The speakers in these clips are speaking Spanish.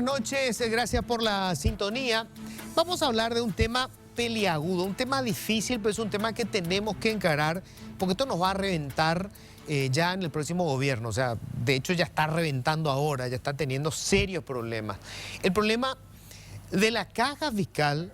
buenas noches, gracias por la sintonía. Vamos a hablar de un tema peliagudo, un tema difícil, pero es un tema que tenemos que encarar porque esto nos va a reventar ya en el próximo gobierno. O sea, de hecho ya está reventando ahora, ya está teniendo serios problemas. El problema de la caja fiscal,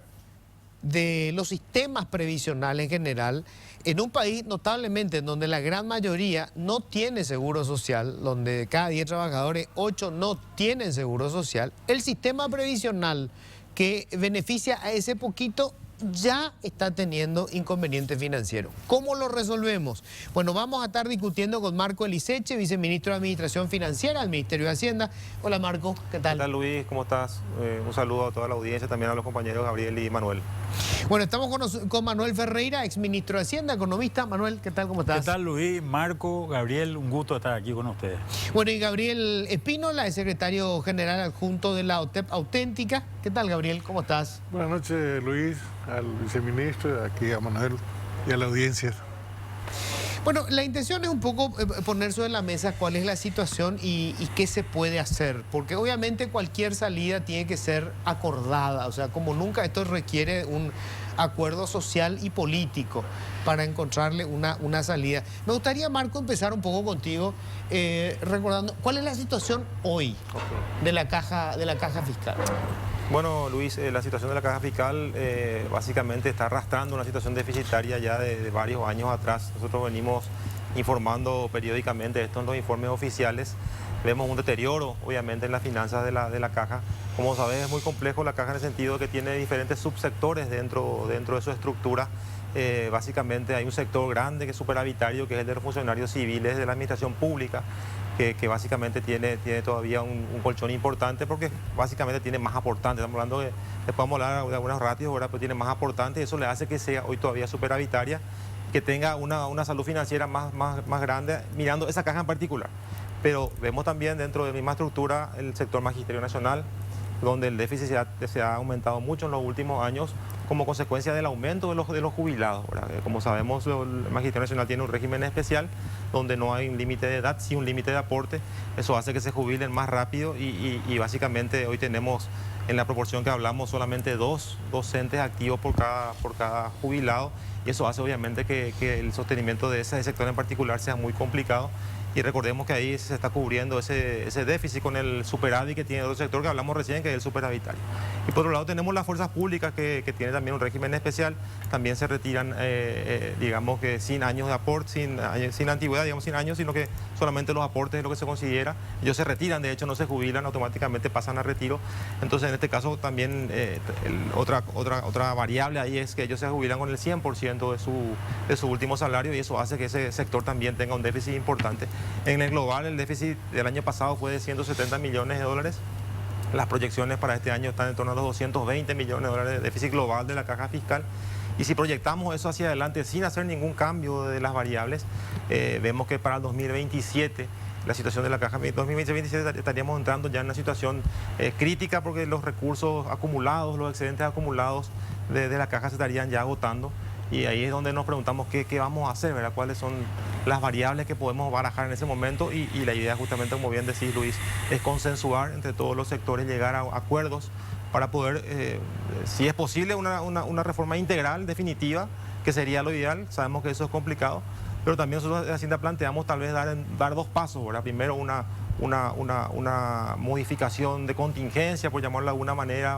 de los sistemas previsionales en general, en un país notablemente en donde la gran mayoría no tiene seguro social, donde cada 10 trabajadores, 8 no tienen seguro social, el sistema previsional que beneficia a ese poquito ya está teniendo inconvenientes financieros. ¿Cómo lo resolvemos? Bueno, vamos a estar discutiendo con Marco Eliseche, viceministro de Administración Financiera del Ministerio de Hacienda. Hola Marco, ¿qué tal? ¿Qué tal, Luis? ¿Cómo estás? Un saludo a toda la audiencia, también a los compañeros Gabriel y Manuel. Bueno, estamos con Manuel Ferreira, exministro de Hacienda, economista. Manuel, ¿qué tal? ¿Cómo estás? ¿Qué tal, Luis? Marco, Gabriel, un gusto estar aquí con ustedes. Bueno, y Gabriel Espínola, es secretario general adjunto de la OTEP Auténtica. ¿Qué tal, Gabriel? ¿Cómo estás? Buenas noches, Luis, al viceministro, aquí a Manuel y a la audiencia. Bueno, la intención es un poco poner sobre la mesa cuál es la situación y qué se puede hacer, porque obviamente cualquier salida tiene que ser acordada, o sea, como nunca esto requiere un acuerdo social y político para encontrarle una salida. Me gustaría, Marco, empezar un poco contigo recordando cuál es la situación hoy de la caja fiscal. Bueno, Luis, la situación de la caja fiscal básicamente está arrastrando una situación deficitaria ya de varios años atrás. Nosotros venimos informando periódicamente esto en los informes oficiales. Vemos un deterioro, obviamente, en las finanzas de la caja. Como sabes, es muy complejo la caja en el sentido de que tiene diferentes subsectores dentro de su estructura. Básicamente hay un sector grande que es superavitario, que es el de los funcionarios civiles de la administración pública, que básicamente tiene todavía un colchón importante porque básicamente tiene más aportantes. Estamos hablando de, después vamos a hablar de algunos ratios, ¿verdad? Pero tiene más aportantes y eso le hace que sea hoy todavía superavitaria, que tenga una salud financiera más grande, mirando esa caja en particular. Pero vemos también dentro de la misma estructura el sector Magisterio Nacional, donde el déficit se ha aumentado mucho en los últimos años como consecuencia del aumento de los jubilados, ¿verdad? Como sabemos, el Magisterio Nacional tiene un régimen especial donde no hay un límite de edad, sí un límite de aporte. Eso hace que se jubilen más rápido y básicamente hoy tenemos, en la proporción que hablamos, solamente 2 docentes activos por cada jubilado, y eso hace obviamente que el sostenimiento de ese sector en particular sea muy complicado. Y recordemos que ahí se está cubriendo ese déficit con el superávit que tiene otro sector que hablamos recién, que es el superavitario. Y por otro lado tenemos las fuerzas públicas que tienen también un régimen especial, también se retiran, digamos que sin años de aporte, sin antigüedad, digamos sin años, sino que solamente los aportes es lo que se considera. Ellos se retiran, de hecho no se jubilan, automáticamente pasan a retiro. Entonces en este caso también otra variable ahí es que ellos se jubilan con el 100% de su último salario, y eso hace que ese sector también tenga un déficit importante. En el global, el déficit del año pasado fue de 170 millones de dólares. Las proyecciones para este año están en torno a los 220 millones de dólares de déficit global de la caja fiscal. Y si proyectamos eso hacia adelante sin hacer ningún cambio de las variables, vemos que para el 2027, la situación de la caja, en 2027 estaríamos entrando ya en una situación crítica, porque los recursos acumulados, los excedentes acumulados de la caja se estarían ya agotando. Y ahí es donde nos preguntamos qué vamos a hacer, ¿verdad? Cuáles son las variables que podemos barajar en ese momento, y la idea, justamente como bien decís, Luis, es consensuar entre todos los sectores, llegar a acuerdos para poder, si es posible, una reforma integral, definitiva, que sería lo ideal. Sabemos que eso es complicado, pero también nosotros de Hacienda planteamos tal vez dar 2 pasos, ¿verdad? Primero una modificación de contingencia, por llamarlo de alguna manera,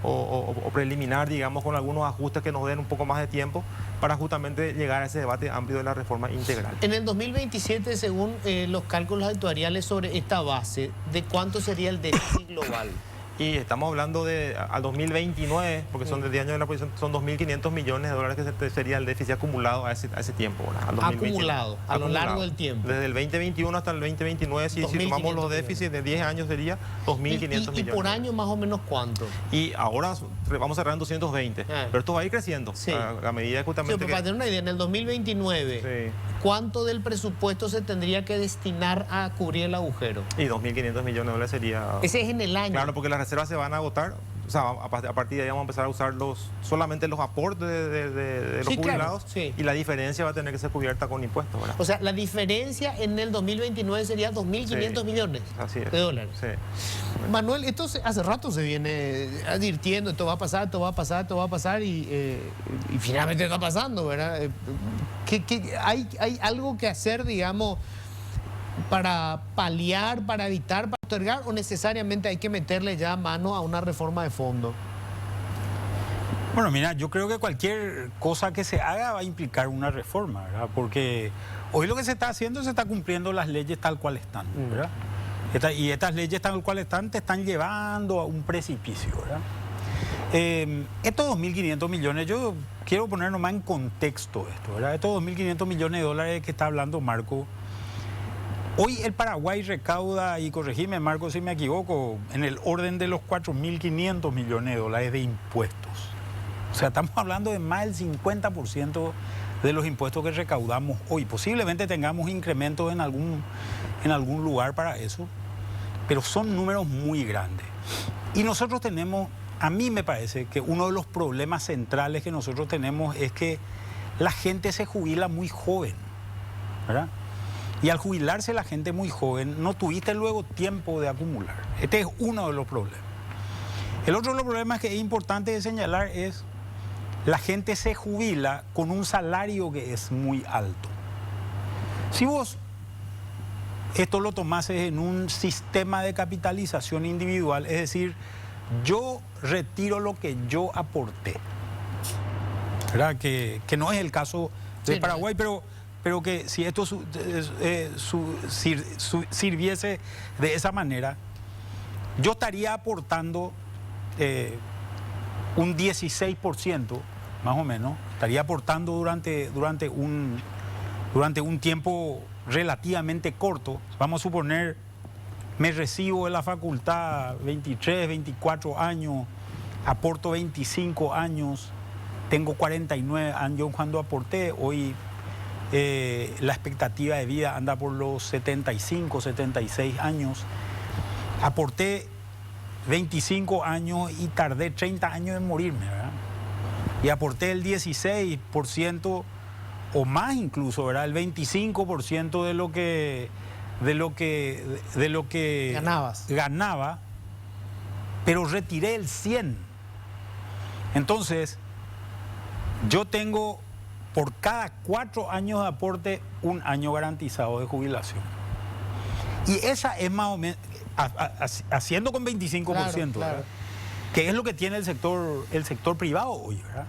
o preliminar, digamos, con algunos ajustes que nos den un poco más de tiempo para justamente llegar a ese debate amplio de la reforma integral. En el 2027, según los cálculos actuariales sobre esta base, ¿de cuánto sería el déficit global? Y estamos hablando al 2029, porque son del año de la proyección, son 2.500 millones de dólares que sería el déficit acumulado a ese tiempo, ¿verdad? Acumulado, a lo largo del tiempo. Desde el 2021 hasta el 2029, si tomamos los déficits de 10 años, sería 2.500 millones. ¿Y por año más o menos cuánto? Y ahora vamos a cerrar en 220, pero esto va a ir creciendo, sí, a medida justamente sí, para tener una idea, en el 2029, sí, ¿cuánto del presupuesto se tendría que destinar a cubrir el agujero? Y 2.500 millones de dólares sería... Ese es en el año. Claro, porque las reservas se van a agotar. o sea, a partir de ahí vamos a empezar a usar solamente los aportes de los Sí, claro, jubilados, sí. y la diferencia va a tener que ser cubierta con impuestos, ¿verdad? O sea, la diferencia en el 2029 sería 2.500 Sí, millones así es. de dólares. Sí. Manuel, hace rato se viene advirtiendo, esto va a pasar, esto va a pasar, esto va a pasar, y finalmente está pasando, ¿verdad? ¿Hay algo que hacer, digamos, para paliar, para evitar, para postergar, o necesariamente hay que meterle ya mano a una reforma de fondo? Bueno, mira, yo creo que cualquier cosa que se haga va a implicar una reforma, ¿verdad? Porque hoy lo que se está haciendo, se está cumpliendo las leyes tal cual están, ¿verdad? Y estas leyes tal cual están te están llevando a un precipicio, ¿verdad? Estos 2.500 millones, yo quiero poner nomás en contexto esto, ¿verdad? Estos 2.500 millones de dólares que está hablando Marco, hoy el Paraguay recauda, y corregime Marco si me equivoco, en el orden de los 4.500 millones de dólares de impuestos. O sea, estamos hablando de más del 50% de los impuestos que recaudamos hoy. Posiblemente tengamos incrementos en algún lugar para eso, pero son números muy grandes. Y nosotros tenemos, a mí me parece que uno de los problemas centrales que nosotros tenemos es que la gente se jubila muy joven, ¿verdad? Y al jubilarse la gente muy joven, no tuviste luego tiempo de acumular. Este es uno de los problemas. El otro de los problemas que es importante de señalar es la gente se jubila con un salario que es muy alto. Si vos esto lo tomases en un sistema de capitalización individual, es decir, yo retiro lo que yo aporté, ¿verdad? Que no es el caso de Paraguay, pero que si esto sirviese de esa manera, yo estaría aportando un 16%, más o menos, estaría aportando durante un tiempo relativamente corto. Vamos a suponer, me recibo de la facultad 23, 24 años, aporto 25 años, tengo 49 años cuando aporté, hoy la expectativa de vida anda por los 75, 76 años, aporté 25 años y tardé 30 años en morirme, ¿verdad? Y aporté el 16% o más incluso, ¿verdad? El 25% de lo que ganaba, pero retiré el 100%. Entonces, yo tengo por cada 4 años de aporte, un año garantizado de jubilación. Y esa es más o menos, haciendo con 25%, claro. Que es lo que tiene el sector privado hoy, ¿verdad?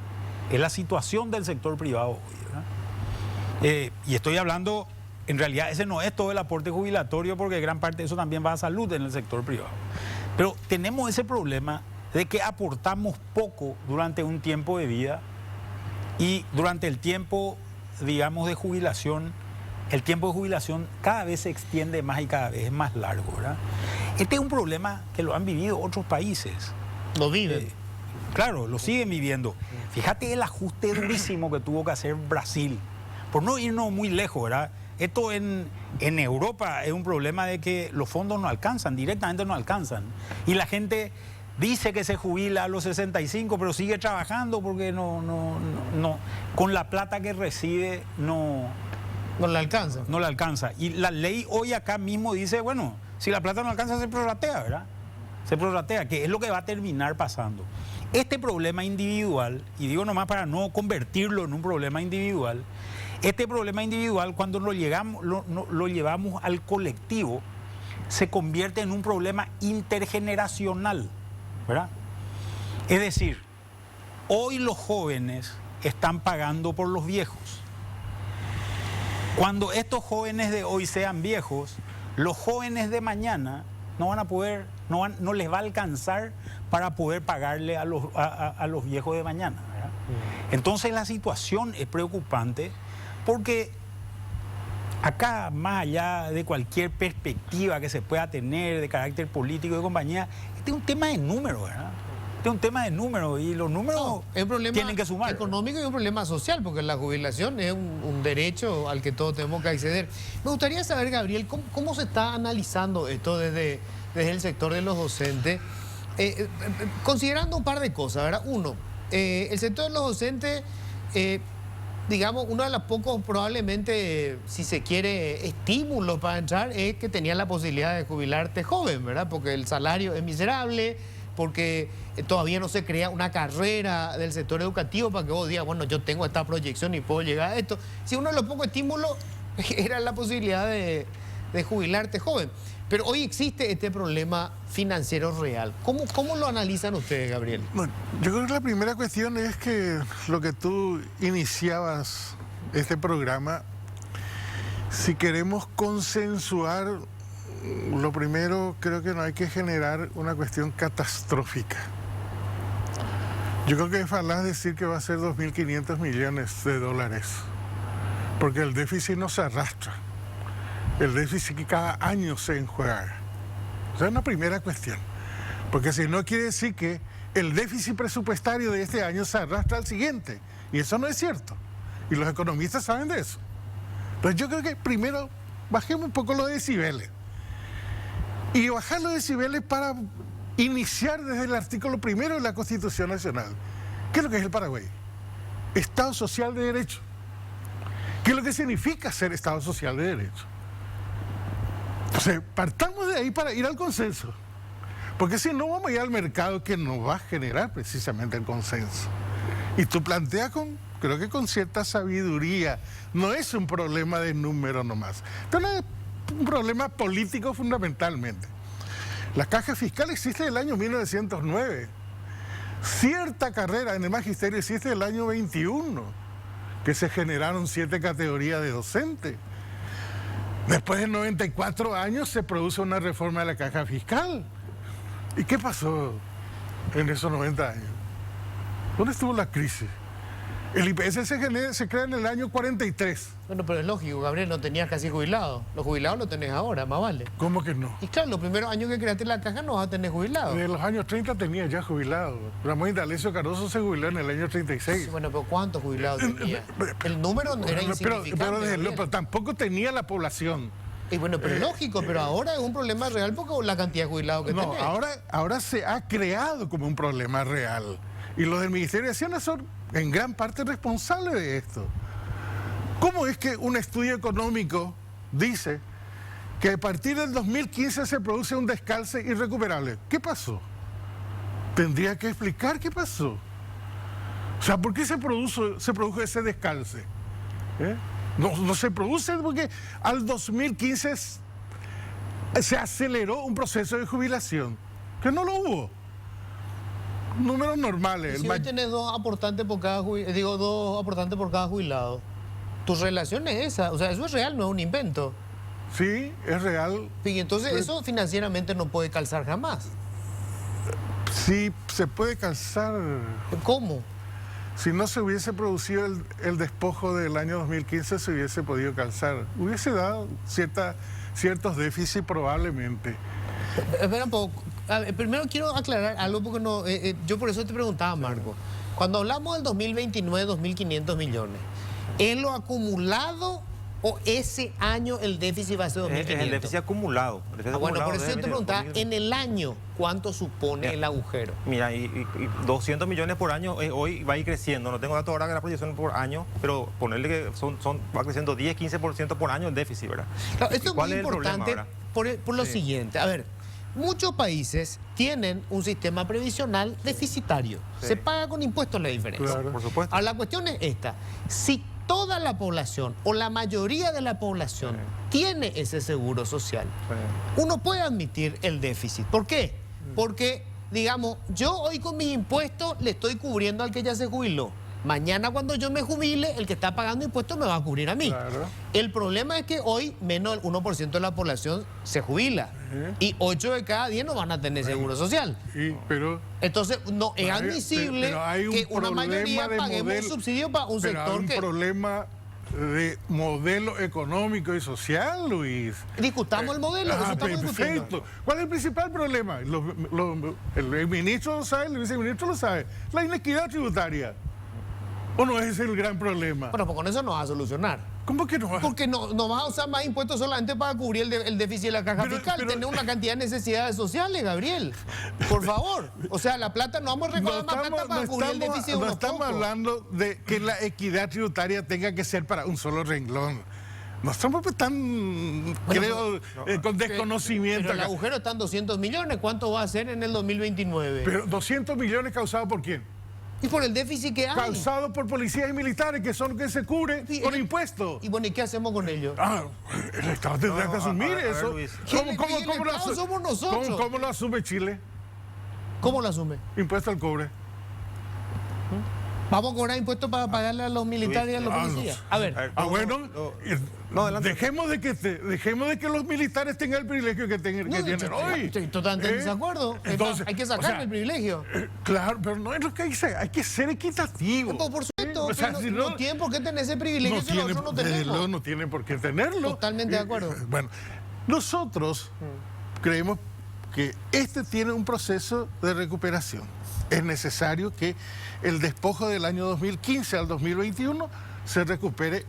Es la situación del sector privado hoy, ¿verdad? Y estoy hablando, en realidad ese no es todo el aporte jubilatorio, porque gran parte de eso también va a salud en el sector privado. Pero tenemos ese problema de que aportamos poco durante un tiempo de vida, y durante el tiempo, digamos, de jubilación, el tiempo de jubilación cada vez se extiende más y cada vez es más largo, ¿verdad? Este es un problema que lo han vivido otros países. Lo viven. Claro, lo siguen viviendo. Fíjate el ajuste durísimo que tuvo que hacer Brasil, por no irnos muy lejos, ¿verdad? Esto en Europa es un problema de que los fondos no alcanzan, directamente no alcanzan. Y la gente dice que se jubila a los 65, pero sigue trabajando porque no con la plata que recibe no le alcanza. No le alcanza. Y la ley hoy acá mismo dice, bueno, si la plata no alcanza, se prorratea, ¿verdad? Se prorratea, que es lo que va a terminar pasando. Este problema individual, y digo nomás para no convertirlo en un problema individual, este problema individual, cuando lo llevamos al colectivo, se convierte en un problema intergeneracional, ¿verdad? Es decir, hoy los jóvenes están pagando por los viejos. Cuando estos jóvenes de hoy sean viejos, los jóvenes de mañana no van a poder, no les va a alcanzar para poder pagarle a los viejos de mañana, ¿verdad? Entonces la situación es preocupante, porque acá, más allá de cualquier perspectiva que se pueda tener de carácter político y compañía, este es un tema de números, ¿verdad? Este es un tema de números, y los números tienen que sumar. Es un problema económico y un problema social, porque la jubilación es un derecho al que todos tenemos que acceder. Me gustaría saber, Gabriel, cómo se está analizando esto desde el sector de los docentes, considerando un par de cosas, ¿verdad? Uno, el sector de los docentes, digamos, uno de los pocos probablemente, si se quiere, estímulos para entrar es que tenías la posibilidad de jubilarte joven, ¿verdad? Porque el salario es miserable, porque todavía no se crea una carrera del sector educativo para que vos digas, bueno, yo tengo esta proyección y puedo llegar a esto. Si uno de los pocos estímulos era la posibilidad de jubilarte joven. Pero hoy existe este problema financiero real. ¿Cómo lo analizan ustedes, Gabriel? Bueno, yo creo que la primera cuestión es que lo que tú iniciabas este programa, si queremos consensuar, lo primero creo que no hay que generar una cuestión catastrófica. Yo creo que es falaz decir que va a ser 2.500 millones de dólares, porque el déficit no se arrastra. El déficit que cada año se enjuaga. Esa es una primera cuestión. Porque si no quiere decir que el déficit presupuestario de este año se arrastra al siguiente. Y eso no es cierto. Y los economistas saben de eso. Entonces yo creo que primero bajemos un poco los decibeles. Y bajar los decibeles para iniciar desde el artículo 1 de la Constitución Nacional. ¿Qué es lo que es el Paraguay? Estado social de derecho. ¿Qué es lo que significa ser Estado social de derecho? O sea, partamos de ahí para ir al consenso. Porque si no, vamos a ir al mercado que nos va a generar precisamente el consenso. Y tú planteas creo que con cierta sabiduría. No es un problema de número nomás. Entonces, es un problema político fundamentalmente. La caja fiscal existe desde el año 1909. Cierta carrera en el magisterio existe desde el año 21, que se generaron 7 categorías de docentes. Después de 94 años se produce una reforma de la caja fiscal. ¿Y qué pasó en esos 90 años? ¿Dónde estuvo la crisis? El IPS se crea en el año 43. Bueno, pero es lógico, Gabriel, no tenías casi jubilados. Los jubilados los tenés ahora, más vale. ¿Cómo que no? Y claro, los primeros años que creaste la caja no vas a tener jubilados. En los años 30 tenía ya jubilados. Ramón Indalecio Caroso se jubiló en el año 36. Sí, bueno, pero ¿cuántos jubilados tenía? El número era insignificante. Pero tampoco tenía la población. Y bueno, pero es lógico, pero ahora es un problema real porque la cantidad de jubilados que tenés. Ahora se ha creado como un problema real. Y los del Ministerio de Hacienda son en gran parte responsables de esto. ¿Cómo es que un estudio económico dice que a partir del 2015 se produce un descalce irrecuperable? ¿Qué pasó? Tendría que explicar qué pasó. O sea, ¿por qué se produjo ese descalce? No se produce porque al 2015 se aceleró un proceso de jubilación, que no lo hubo. Números normales. Si hoy tenés dos aportantes por cada jubilado, tu relación es esa. O sea, eso es real, no es un invento. Sí, es real. Y entonces eso financieramente no puede calzar jamás. Sí, se puede calzar. ¿Cómo? Si no se hubiese producido el despojo del año 2015, se hubiese podido calzar. Hubiese dado ciertos déficits probablemente. Espera un poco. A ver, primero quiero aclarar algo porque no, yo por eso te preguntaba, Marco. Cuando hablamos del 2029, 2.500 millones, ¿es lo acumulado o ese año el déficit va a ser 2.500? Es el déficit acumulado. Bueno, por eso yo te preguntaba, en el año, ¿cuánto supone el agujero? Mira, y 200 millones por año hoy va a ir creciendo. No tengo datos ahora de la proyección por año, pero ponerle que va creciendo 10, 15% por año el déficit, ¿verdad? Claro, esto es muy importante por lo siguiente. A ver, muchos países tienen un sistema previsional deficitario. Sí. Se paga con impuestos la diferencia. Claro. Por supuesto. Ahora, la cuestión es esta. Si toda la población o la mayoría de la población tiene ese seguro social, uno puede admitir el déficit. ¿Por qué? Porque, digamos, yo hoy con mis impuestos le estoy cubriendo al que ya se jubiló. Mañana cuando yo me jubile, el que está pagando impuestos me va a cubrir a mí. Claro. El problema es que hoy menos del 1% de la población se jubila. Y 8 de cada 10 no van a tener seguro social. Pero Entonces, no es admisible que una mayoría paguemos un subsidio para un sector hay un problema de modelo económico y social, Luis. Discutamos el modelo, eso estamos discutiendo. Perfecto. ¿Cuál es el principal problema? El ministro lo sabe, el viceministro lo sabe. La inequidad tributaria. ¿O no es el gran problema? Bueno, pues con eso no va a solucionar. ¿Cómo que no va? Porque no vas a usar más impuestos solamente para cubrir el déficit de la caja fiscal. Tener una cantidad de necesidades sociales, Gabriel. Por favor. O sea, la plata no vamos a recaudar más plata para cubrir el déficit de unos No estamos pocos. hablando de que la equidad tributaria tenga que ser para un solo renglón. No estamos pues tan, con desconocimiento. Pero el acá. agujero está en 200 millones. ¿Cuánto va a ser en el 2029? Pero 200 millones causados por quién? Y por el déficit que hay. Causados por policías y militares, que son los que se cubren Sí, con impuestos. Y bueno, ¿y qué hacemos con ellos? El Estado tendrá que asumir a ver, eso. Luis. ¿Quién? El Estado somos nosotros. ¿Cómo lo asume Chile? ¿Cómo lo asume? Impuesto al cobre. ¿Vamos a cobrar impuestos para pagarle a los militares y a los policías? A ver. Bueno, adelante. dejemos de que los militares tengan el privilegio que tienen hoy. Estoy totalmente en desacuerdo. Entonces, hay que sacarle el privilegio. Claro, pero no es lo que hay que ser equitativo. Por supuesto, O sea, no, si no tienen por qué tener ese privilegio si nosotros no tenemos. no tienen por qué tenerlo. Totalmente de acuerdo. Bueno, nosotros creemos que este tiene un proceso de recuperación. Es necesario que el despojo del año 2015 al 2021 se recupere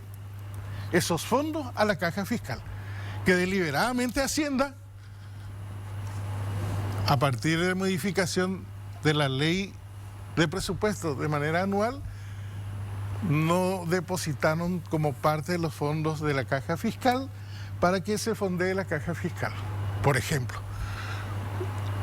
esos fondos a la caja fiscal. Que deliberadamente Hacienda, a partir de modificación de la ley de presupuesto de manera anual, no depositaron como parte de los fondos de la caja fiscal para que se fondee la caja fiscal. Por ejemplo,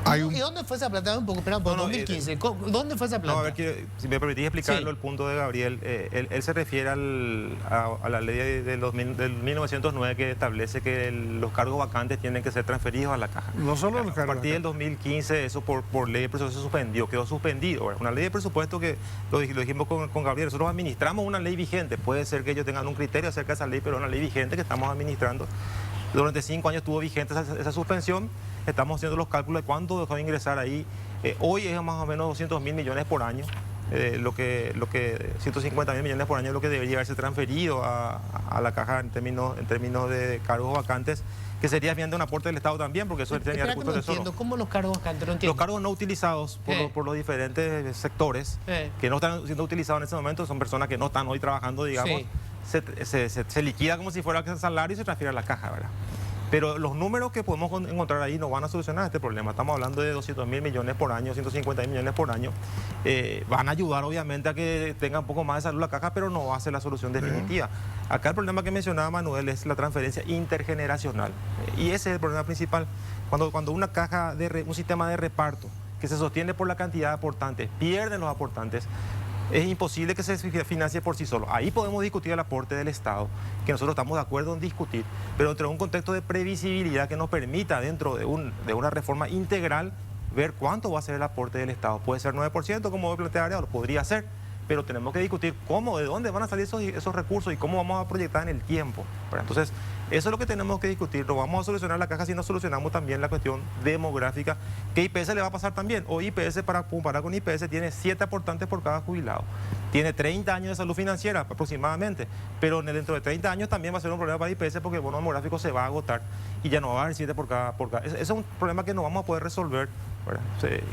¿Y dónde fue esa plata? Un poco, espera, por 2015. ¿Dónde fue esa plata? No, a ver, si me permitís explicarlo, el punto de Gabriel, él se refiere a la ley del 1909 que establece que los cargos vacantes tienen que ser transferidos a la caja. No solo los cargos A partir del 2015 eso por ley de presupuesto se suspendió, quedó suspendido. Una ley de presupuesto que lo dijimos con Gabriel, nosotros administramos una ley vigente, puede ser que ellos tengan un criterio acerca de esa ley, pero es una ley vigente que estamos administrando. Durante 5 años estuvo vigente esa suspensión. Estamos haciendo los cálculos de cuánto dejó de ingresar ahí. Hoy es más o menos 200.000 millones por año. 150.000 millones por año es lo que debería haberse transferido a la caja en términos de cargos vacantes, que sería bien de un aporte del Estado también, porque eso tenía recursos de tesoro. Entiendo. ¿Cómo los cargos vacantes? No entiendo. Los cargos no utilizados por los diferentes sectores que no están siendo utilizados en ese momento, son personas que no están hoy trabajando, digamos, se liquida como si fuera el salario y se transfiere a la caja, ¿verdad? Pero los números que podemos encontrar ahí no van a solucionar este problema. Estamos hablando de 200.000 millones por año, 150.000 millones por año. Van a ayudar obviamente a que tenga un poco más de salud la caja, pero no va a ser la solución definitiva. Acá el problema que mencionaba Manuel es la transferencia intergeneracional. Y ese es el problema principal. Cuando una caja, un sistema de reparto que se sostiene por la cantidad de aportantes, pierden los aportantes, es imposible que se financie por sí solo. Ahí podemos discutir el aporte del Estado, que nosotros estamos de acuerdo en discutir, pero dentro de un contexto de previsibilidad que nos permita, dentro de una reforma integral, ver cuánto va a ser el aporte del Estado. Puede ser 9%, como plantea Arevalo, podría ser, pero tenemos que discutir cómo, de dónde van a salir esos recursos y cómo vamos a proyectar en el tiempo. Entonces, eso es lo que tenemos que discutir. No vamos a solucionar la caja si no solucionamos también la cuestión demográfica, que IPS le va a pasar también. Hoy IPS, para comparar con IPS, tiene 7 aportantes por cada jubilado. Tiene 30 años de salud financiera aproximadamente, pero dentro de 30 años también va a ser un problema para IPS porque el bono demográfico se va a agotar y ya no va a haber 7 por cada. Ese es un problema que no vamos a poder resolver, ¿verdad?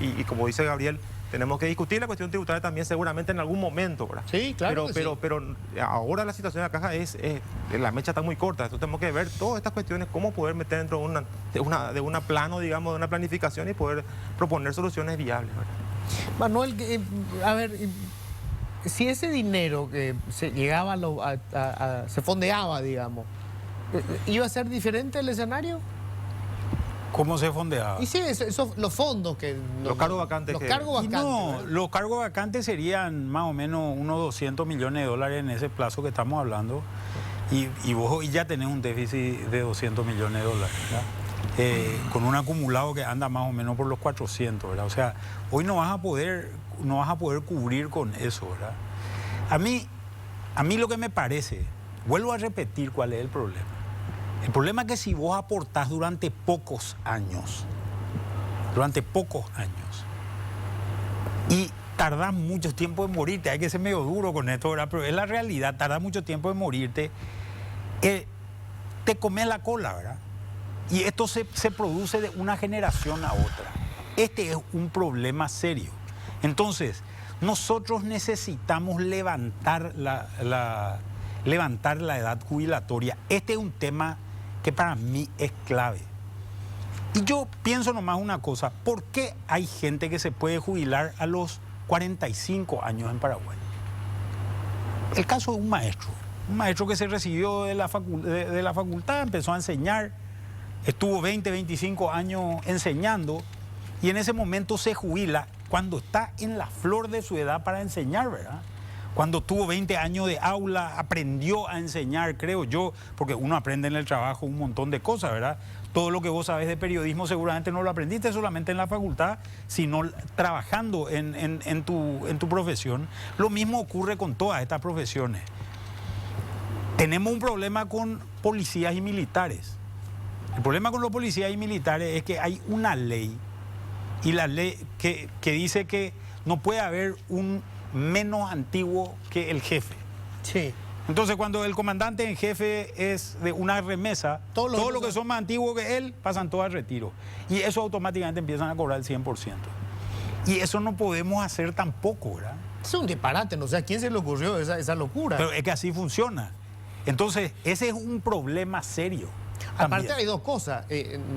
Y como dice Gabriel, tenemos que discutir la cuestión tributaria también seguramente en algún momento, ¿verdad? Sí, claro. Pero ahora la situación de la caja la mecha está muy corta. Entonces tenemos que ver todas estas cuestiones, cómo poder meter dentro de una plano, digamos, de una planificación y poder proponer soluciones viables, ¿verdad? Manuel, a ver, si ese dinero que se llegaba se fondeaba, digamos, ¿iba a ser diferente el escenario? ¿Cómo se fondeaba? Y sí, los fondos que... Los cargos vacantes. Los cargos vacantes. No, los cargos vacantes serían más o menos unos 200 millones de dólares en ese plazo que estamos hablando. Y vos hoy ya tenés un déficit de 200 millones de dólares, ¿verdad? Con un acumulado que anda más o menos por los 400, ¿verdad? O sea, hoy no vas a poder cubrir con eso, ¿verdad? A mí lo que me parece, vuelvo a repetir cuál es el problema. El problema es que si vos aportás durante pocos años, y tardás mucho tiempo en morirte, hay que ser medio duro con esto, ¿verdad? Pero es la realidad, tardás mucho tiempo en morirte, te comes la cola, ¿verdad? Y esto se produce de una generación a otra. Este es un problema serio. Entonces, nosotros necesitamos levantar la edad jubilatoria. Este es un tema que para mí es clave. Y yo pienso nomás una cosa, ¿por qué hay gente que se puede jubilar a los 45 años en Paraguay? El caso de un maestro que se recibió de la facultad, empezó a enseñar, estuvo 20, 25 años enseñando y en ese momento se jubila cuando está en la flor de su edad para enseñar, ¿verdad? Cuando tuvo 20 años de aula, aprendió a enseñar, creo yo, porque uno aprende en el trabajo un montón de cosas, ¿verdad? Todo lo que vos sabés de periodismo seguramente no lo aprendiste solamente en la facultad, sino trabajando en tu profesión. Lo mismo ocurre con todas estas profesiones. Tenemos un problema con policías y militares. El problema con los policías y militares es que hay una ley, y la ley que dice que no puede haber un menos antiguo que el jefe. Sí. Entonces, cuando el comandante en jefe es de una remesa, todos los que son más antiguos que él pasan todos al retiro. Y eso automáticamente empiezan a cobrar el 100%. Y eso no podemos hacer tampoco, ¿verdad? Es un disparate, no sé a quién se le ocurrió esa locura. Pero es que así funciona. Entonces, ese es un problema serio. Aparte también. hay dos cosas,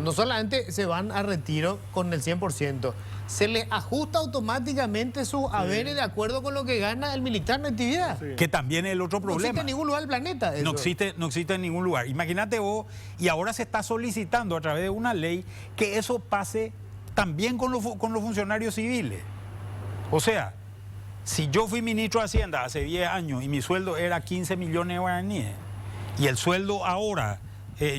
no solamente se van a retiro con el 100%, se le ajusta automáticamente sus haberes de acuerdo con lo que gana el militar en actividad. Sí. Que también es el otro No problema. existe en ningún lugar del planeta eso. No existe en ningún lugar. Imagínate vos, y ahora se está solicitando a través de una ley que eso pase también con los funcionarios civiles. O sea, si yo fui ministro de Hacienda hace 10 años y mi sueldo era 15 millones de guaraníes, y el sueldo ahora,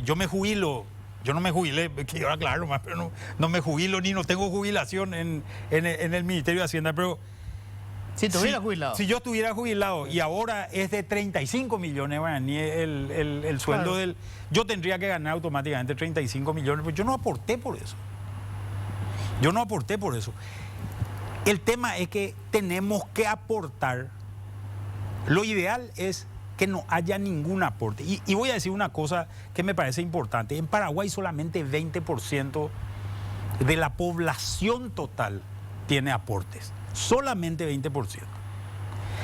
yo me jubilo, yo no me jubilé, quiero aclarar más, pero no me jubilo ni no tengo jubilación en el Ministerio de Hacienda, pero Si estuviera jubilado. si yo estuviera jubilado y ahora es de 35 millones de guaraníes el sueldo Claro. del... Yo tendría que ganar automáticamente 35 millones, pero yo no aporté por eso. Yo no aporté por eso. El tema es que tenemos que aportar. Lo ideal es que no haya ningún aporte. Y voy a decir una cosa que me parece importante. En Paraguay solamente 20% de la población total tiene aportes. Solamente 20%.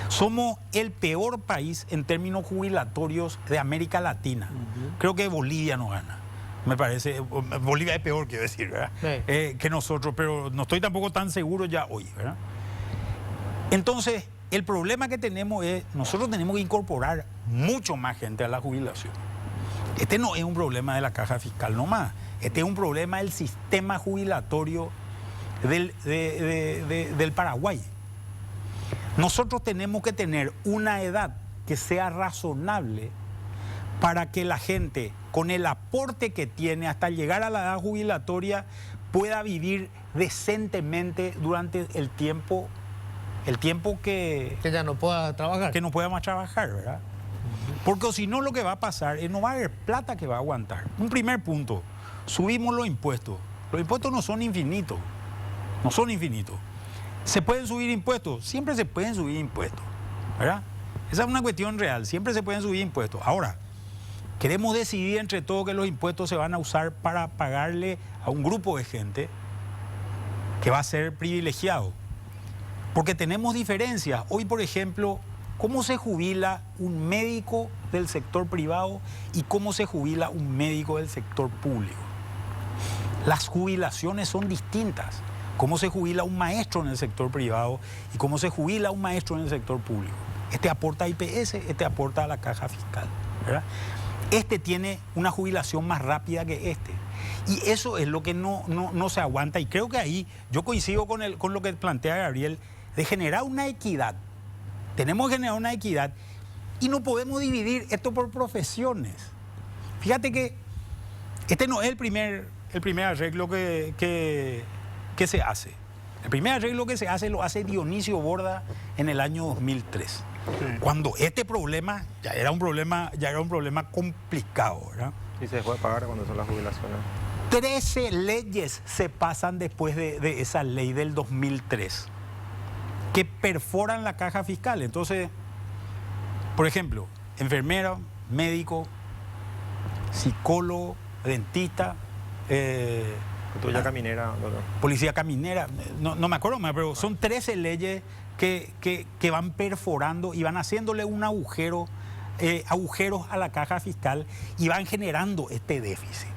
Somos el peor país en términos jubilatorios de América Latina. Creo que Bolivia no gana. Me parece, Bolivia es peor, quiero decir, ¿verdad? Sí. Que nosotros, pero no estoy tampoco tan seguro ya hoy, ¿verdad? Entonces, el problema que tenemos es, nosotros tenemos que incorporar mucho más gente a la jubilación. Este no es un problema de la caja fiscal nomás, este es un problema del sistema jubilatorio del Paraguay. Nosotros tenemos que tener una edad que sea razonable para que la gente, con el aporte que tiene hasta llegar a la edad jubilatoria, pueda vivir decentemente durante el tiempo que ya no pueda trabajar. no pueda más trabajar, ¿verdad? Porque si no, lo que va a pasar es no va a haber plata que va a aguantar. Un primer punto, subimos los impuestos. Los impuestos no son infinitos. No son infinitos. ¿Se pueden subir impuestos? Siempre se pueden subir impuestos, ¿verdad? Esa es una cuestión real. Siempre se pueden subir impuestos. Ahora, queremos decidir entre todos que los impuestos se van a usar para pagarle a un grupo de gente que va a ser privilegiado. Porque tenemos diferencias. Hoy, por ejemplo, ¿cómo se jubila un médico del sector privado y cómo se jubila un médico del sector público? Las jubilaciones son distintas. ¿Cómo se jubila un maestro en el sector privado y cómo se jubila un maestro en el sector público? Este aporta a IPS, este aporta a la caja fiscal, ¿verdad? Este tiene una jubilación más rápida que este. Y eso es lo que no se aguanta. Y creo que ahí yo coincido con lo que plantea Gabriel, de generar una equidad. Tenemos que generar una equidad y no podemos dividir esto por profesiones. Fíjate que este no es el primer arreglo que se hace. El primer arreglo que se hace lo hace Dionisio Borda en el año 2003. Sí. Cuando este problema ya era un problema complicado, ¿verdad? Y se dejó de pagar cuando son las jubilaciones. 13 leyes se pasan después de esa ley del 2003 que perforan la caja fiscal. Entonces, por ejemplo, enfermero, médico, psicólogo, dentista, Patrulla caminera, doctor. policía caminera, no me acuerdo más, pero son 13 leyes que van perforando y van haciéndole un agujero, agujeros a la caja fiscal y van generando este déficit.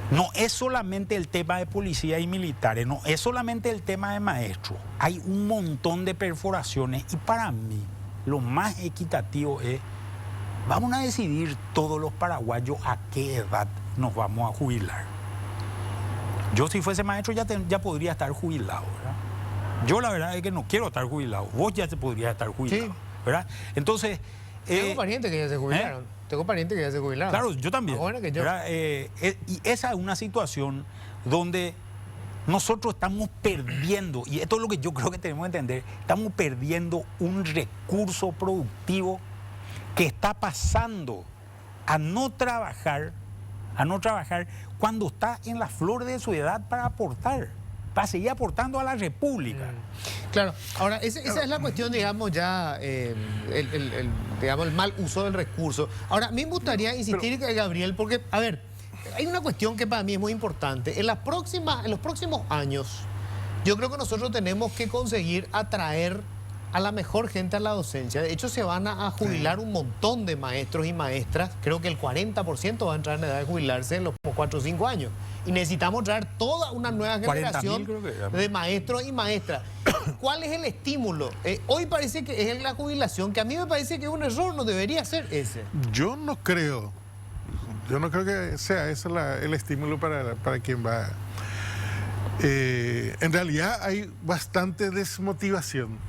No es solamente el tema de policía y militares, no es solamente el tema de maestros. Hay un montón de perforaciones y para mí lo más equitativo es, vamos a decidir todos los paraguayos a qué edad nos vamos a jubilar. Yo si fuese maestro ya podría estar jubilado, ¿verdad? Yo la verdad es que no quiero estar jubilado. Vos ya te podrías estar jubilado, sí, ¿verdad? Entonces... Tengo parientes que ya se jubilaron. Tengo parientes que ya se jubilaron. Claro, yo también. Más bueno que yo. Y esa es una situación donde nosotros estamos perdiendo, y esto es lo que yo creo que tenemos que entender, estamos perdiendo un recurso productivo que está pasando a no trabajar cuando está en la flor de su edad para seguir aportando a la República. Claro, ahora esa es la cuestión, digamos, ya, digamos, el mal uso del recurso. Ahora, a mí me gustaría insistir, Gabriel, porque, a ver, hay una cuestión que para mí es muy importante. En los próximos años, yo creo que nosotros tenemos que conseguir atraer a la mejor gente a la docencia. De hecho, se van a jubilar un montón de maestros y maestras. Creo que el 40% va a entrar en edad de jubilarse en los 4 o 5 años. Y necesitamos traer toda una nueva generación de maestros y maestras. ¿Cuál es el estímulo? Hoy parece que es la jubilación, que a mí me parece que es un error, no debería ser ese. Yo no creo que sea ese el estímulo para quien va. En realidad hay bastante desmotivación.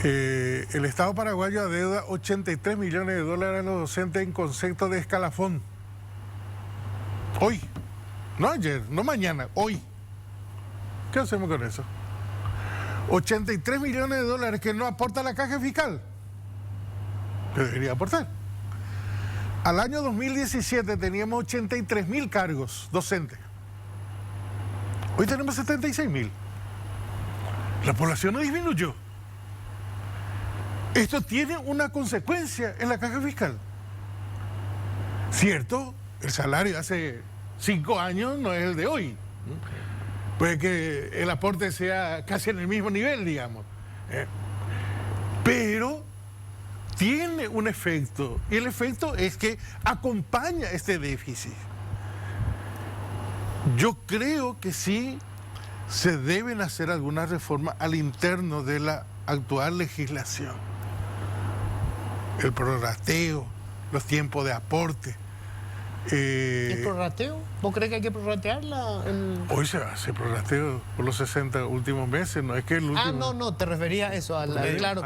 El Estado paraguayo adeuda 83 millones de dólares a los docentes en concepto de escalafón. Hoy, no ayer, no mañana, hoy. ¿Qué hacemos con eso? 83 millones de dólares que no aporta la caja fiscal, que debería aportar. Al año 2017 teníamos 83.000 cargos docentes. Hoy tenemos 76.000. La población no disminuyó. Esto tiene una consecuencia en la caja fiscal. ¿Cierto? El salario hace 5 años no es el de hoy. Puede que el aporte sea casi en el mismo nivel, digamos. Pero tiene un efecto. Y el efecto es que acompaña este déficit. Yo creo que sí se deben hacer algunas reformas al interno de la actual legislación. El prorrateo, los tiempos de aporte. ¿El prorrateo? ¿Vos crees que hay que prorratear Hoy se hace prorrateo por los 60 últimos meses, no es que el último... no, te refería a eso, claro.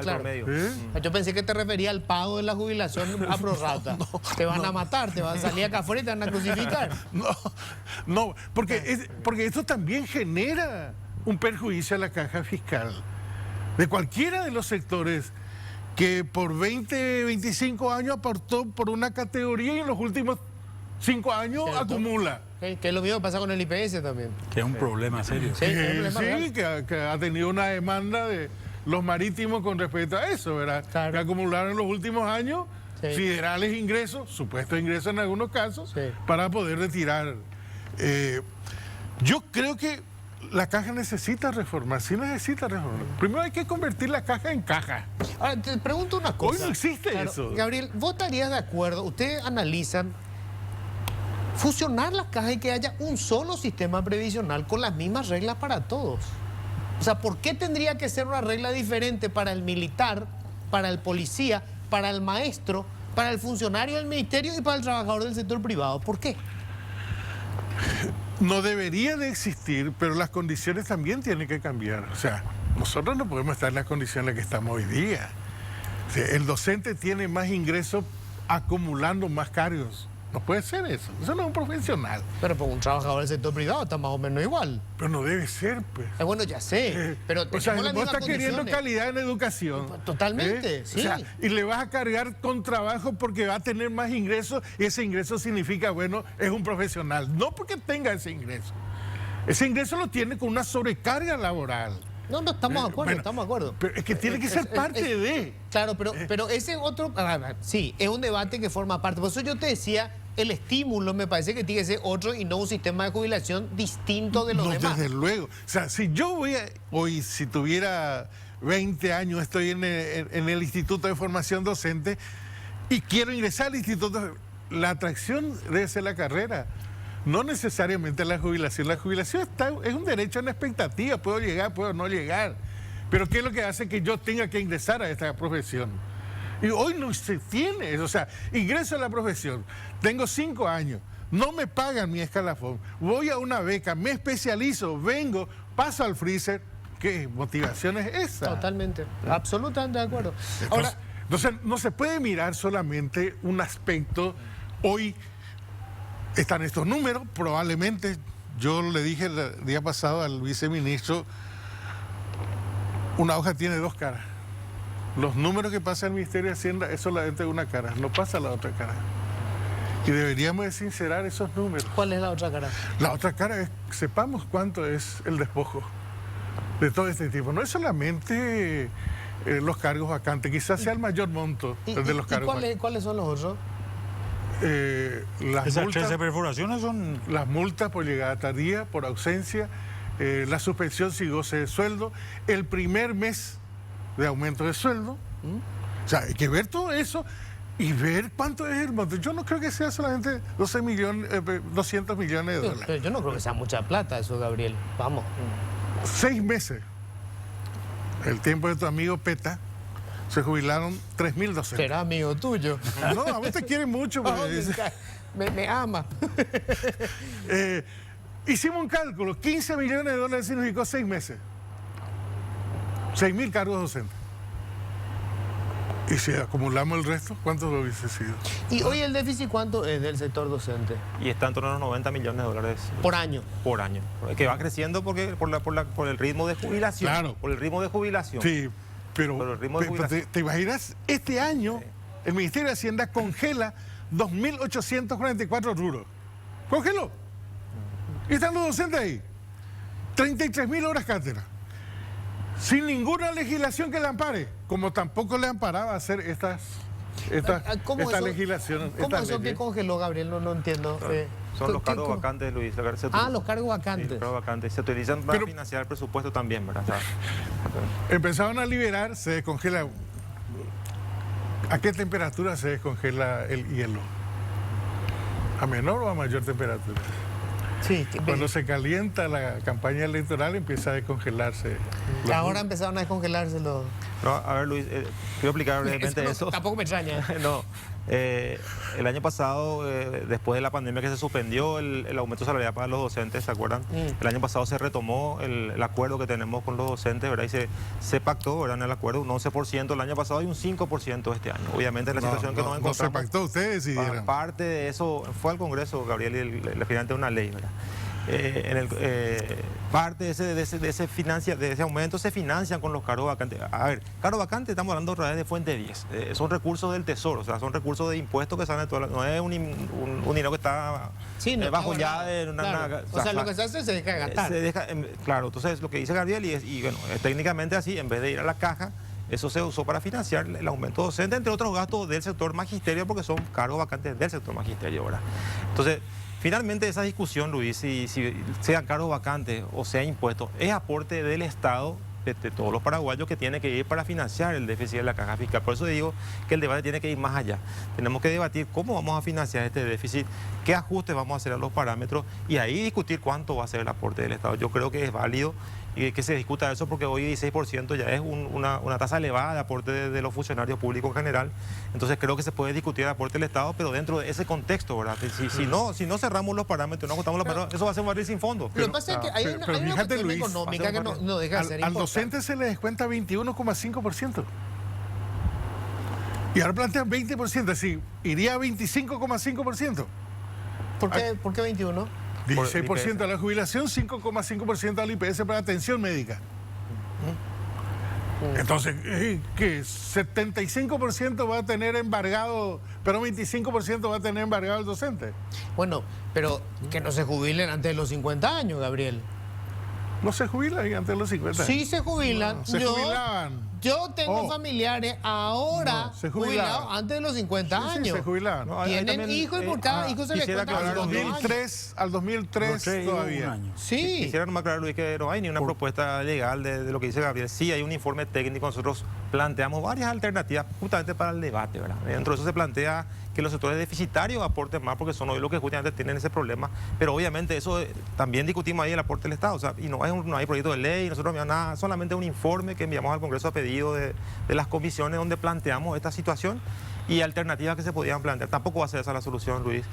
Yo pensé que te refería al pago de la jubilación a prorrata. Te van a matar, te van a salir acá afuera y te van a crucificar. No, porque esto también genera un perjuicio a la caja fiscal de cualquiera de los sectores que por 20, 25 años aportó por una categoría y en los últimos 5 años acumula. Que es lo mismo que pasa con el IPS también. Que es un problema serio. Sí, que ha tenido una demanda de los marítimos con respecto a eso, ¿verdad? Claro. Que acumularon en los últimos años siderales ingresos, supuestos ingresos en algunos casos, para poder retirar. Yo creo que la caja necesita reformar, sí necesita reformar. Primero hay que convertir la caja en caja. Ahora, te pregunto una cosa. Hoy no existe eso. Gabriel, ¿vos estarías de acuerdo? Ustedes analizan fusionar las cajas y que haya un solo sistema previsional con las mismas reglas para todos. O sea, ¿por qué tendría que ser una regla diferente para el militar, para el policía, para el maestro, para el funcionario del ministerio y para el trabajador del sector privado? ¿Por qué? No debería de existir, pero las condiciones también tienen que cambiar. O sea, nosotros no podemos estar en las condiciones en las que estamos hoy día. O sea, el docente tiene más ingresos acumulando más cargos. No puede ser eso. Eso no es un profesional. Pero por un trabajador del sector privado está más o menos igual. Pero no debe ser, pues. Bueno, ya sé. Pero o sea, vos estás queriendo calidad en educación. Totalmente, sí. O sea, y le vas a cargar con trabajo porque va a tener más ingresos y ese ingreso significa, bueno, es un profesional. No porque tenga ese ingreso. Ese ingreso lo tiene con una sobrecarga laboral. No, estamos de acuerdo, estamos de acuerdo. Pero es que tiene que ser parte de... Claro, pero ese otro... Sí, es un debate que forma parte. Por eso yo te decía el estímulo me parece que tiene que ser otro y no un sistema de jubilación distinto de los No, demás. desde luego. O sea, si yo hoy, si tuviera 20 años, estoy en el Instituto de Formación Docente y quiero ingresar al instituto, la atracción debe ser la carrera, no necesariamente la jubilación. La jubilación es un derecho en expectativa, puedo llegar, puedo no llegar. Pero ¿qué es lo que hace que yo tenga que ingresar a esta profesión? Y hoy no se tiene eso. O sea, ingreso a la profesión, tengo 5 años, no me pagan mi escalafón, voy a una beca, me especializo, vengo, paso al freezer. ¿Qué motivación es esa? Totalmente, absolutamente de acuerdo. Ahora, Entonces, no se puede mirar solamente un aspecto. Hoy están estos números, probablemente, yo le dije el día pasado al viceministro, una hoja tiene 2 caras. Los números que pasa el Ministerio de Hacienda es solamente una cara, no pasa la otra cara. Y deberíamos de sincerar esos números. ¿cuál es la otra cara? La otra cara es, sepamos cuánto es el despojo de todo este tipo. No es solamente los cargos vacantes, quizás sea el mayor monto el de los cargos vacantes. ¿Cuáles son los otros? Las Esas multas, 13 perforaciones son... las multas por llegada tardía, por ausencia, la suspensión sin goce de sueldo, el primer mes de aumento de sueldo. O sea, hay que ver todo eso y ver cuánto es el monto. Yo no creo que sea solamente 200 millones de dólares. Pero yo no creo que sea mucha plata eso, Gabriel. Vamos. 6 meses, el tiempo de tu amigo Peta, se jubilaron 3.000 docentes. Será amigo tuyo. No, a vos te quiere mucho. Porque Me ama. Hicimos un cálculo, 15 millones de dólares significó 6 meses. 6.000 cargos docentes. Y si acumulamos el resto, ¿cuánto hubiese sido? ¿Y hoy el déficit cuánto es del sector docente? Y está en torno a los 90 millones de dólares Por año. por año. Que va creciendo porque por el ritmo de jubilación. Claro. Por el ritmo de jubilación. Sí, Pero pero el ritmo de jubilación. te imaginas, este año el Ministerio de Hacienda congela 2.844 rubros. Congeló. Y están los docentes ahí. 33.000 horas cátedra. Sin ninguna legislación que le ampare, como tampoco le amparaba hacer esta legislación. ¿Cómo eso que congeló, Gabriel? No entiendo. Son los cargos vacantes, Luis. Los cargos vacantes. Sí, los cargos vacantes. Se utilizan para financiar el presupuesto también, ¿verdad? Empezaron a liberar, se descongela. ¿A qué temperatura se descongela el hielo? ¿A menor o a mayor temperatura? Sí. Cuando se calienta la campaña electoral empieza a descongelarse. Ahora empezaron a descongelarse los... No, a ver, Luis, quiero explicar brevemente eso. Tampoco me extraña. No, el año pasado, después de la pandemia que se suspendió el aumento salarial para los docentes, ¿se acuerdan? El año pasado se retomó el acuerdo que tenemos con los docentes, ¿verdad? Y se pactó, ¿verdad? En el acuerdo un 11% el año pasado y un 5% este año. Obviamente la situación que nos encontramos... No se pactó, ustedes decidieron. Parte de eso fue al Congreso, Gabriel, y le finalmente una ley, ¿verdad? Parte de ese aumento se financian con los cargos vacantes. A ver, cargos vacantes estamos hablando otra vez de fuente 10. Son recursos del Tesoro, o sea, son recursos de impuestos que salen de no es un dinero que está bajo ya de una... Claro. O sea, lo que se hace se deja de gastar. Claro, entonces lo que dice Gabriel, y bueno, es técnicamente así, en vez de ir a la caja, eso se usó para financiar el aumento docente, entre otros gastos del sector magisterio, porque son cargos vacantes del sector magisterio, ¿verdad? Entonces, finalmente esa discusión, Luis, si sean cargos vacantes o sea impuestos, es aporte del Estado, de todos los paraguayos, que tiene que ir para financiar el déficit de la caja fiscal. Por eso digo que el debate tiene que ir más allá. Tenemos que debatir cómo vamos a financiar este déficit, qué ajustes vamos a hacer a los parámetros y ahí discutir cuánto va a ser el aporte del Estado. Yo creo que es válido y que se discuta eso porque hoy 16% ya es una tasa elevada de aporte de los funcionarios públicos en general. Entonces creo que se puede discutir el aporte del Estado, pero dentro de ese contexto, ¿verdad? Si no cerramos los parámetros, no ajustamos los parámetros, eso va a ser un barril sin fondo. Lo que pasa es que hay una fíjate, cuestión Luis, económica que no deja de ser al importante. docente se le descuenta 21,5%. Y ahora plantean 20%, así iría a 25,5%. ¿Por qué 21? 16% a la jubilación, 5,5% al IPS para atención médica. Entonces, ¿qué? 75% va a tener embargado, pero 25% va a tener embargado el docente. Bueno, pero que no se jubilen antes de los 50 años, Gabriel. No se jubilan antes de los 50. Sí se jubilan. Se jubilaban. Yo tengo familiares ahora se jubilados jubilaron. antes de los 50 Sí, años. se jubilaron. No, ahí Tienen también, hijos y por cada hijo se les quisiera cuenta aclarar los los 2 años. Al 2003 todavía. todavía. Sí. Quisiera nomás aclarar, Luis, que no hay ni una propuesta legal de lo que dice Gabriel. Sí hay un informe técnico, nosotros planteamos varias alternativas justamente para el debate, ¿verdad? Dentro de eso se plantea que los sectores deficitarios aporten más porque son hoy los que justamente tienen ese problema, pero obviamente eso también discutimos ahí el aporte del Estado, o sea, y no hay proyecto de ley, nosotros no enviamos nada, solamente un informe que enviamos al Congreso a pedido de las comisiones donde planteamos esta situación y alternativas que se podían plantear. Tampoco va a ser esa la solución, Luis,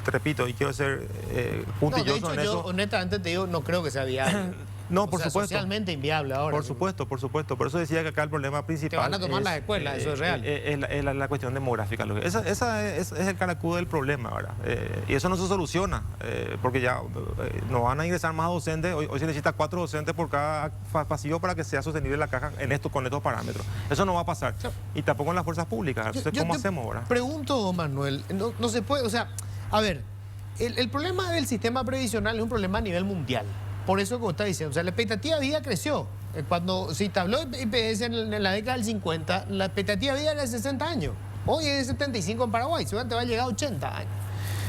repito, y quiero ser No, de puntilloso hecho, en yo eso. honestamente te digo, no creo que sea viable. No, O por sea, supuesto. socialmente inviable ahora. Por supuesto. Por eso decía que acá el problema principal. Te van a tomar las escuelas, eso es real. Es la cuestión demográfica. Esa es el caracudo del problema, ¿verdad? Y eso no se soluciona, porque ya no van a ingresar más docentes. Hoy se necesita 4 docentes por cada pasillo para que sea sostenible la caja con estos parámetros. Eso no va a pasar. Y tampoco en las fuerzas públicas. Entonces, ¿cómo hacemos ahora? Pregunto, Manuel, no se puede, o sea, a ver, el problema del sistema previsional es un problema a nivel mundial. Por eso que vos estás diciendo, o sea, la expectativa de vida creció. Cuando se habló de IPS en la década del 50, la expectativa de vida era de 60 años. Hoy es de 75 en Paraguay, seguramente va a llegar a 80 años.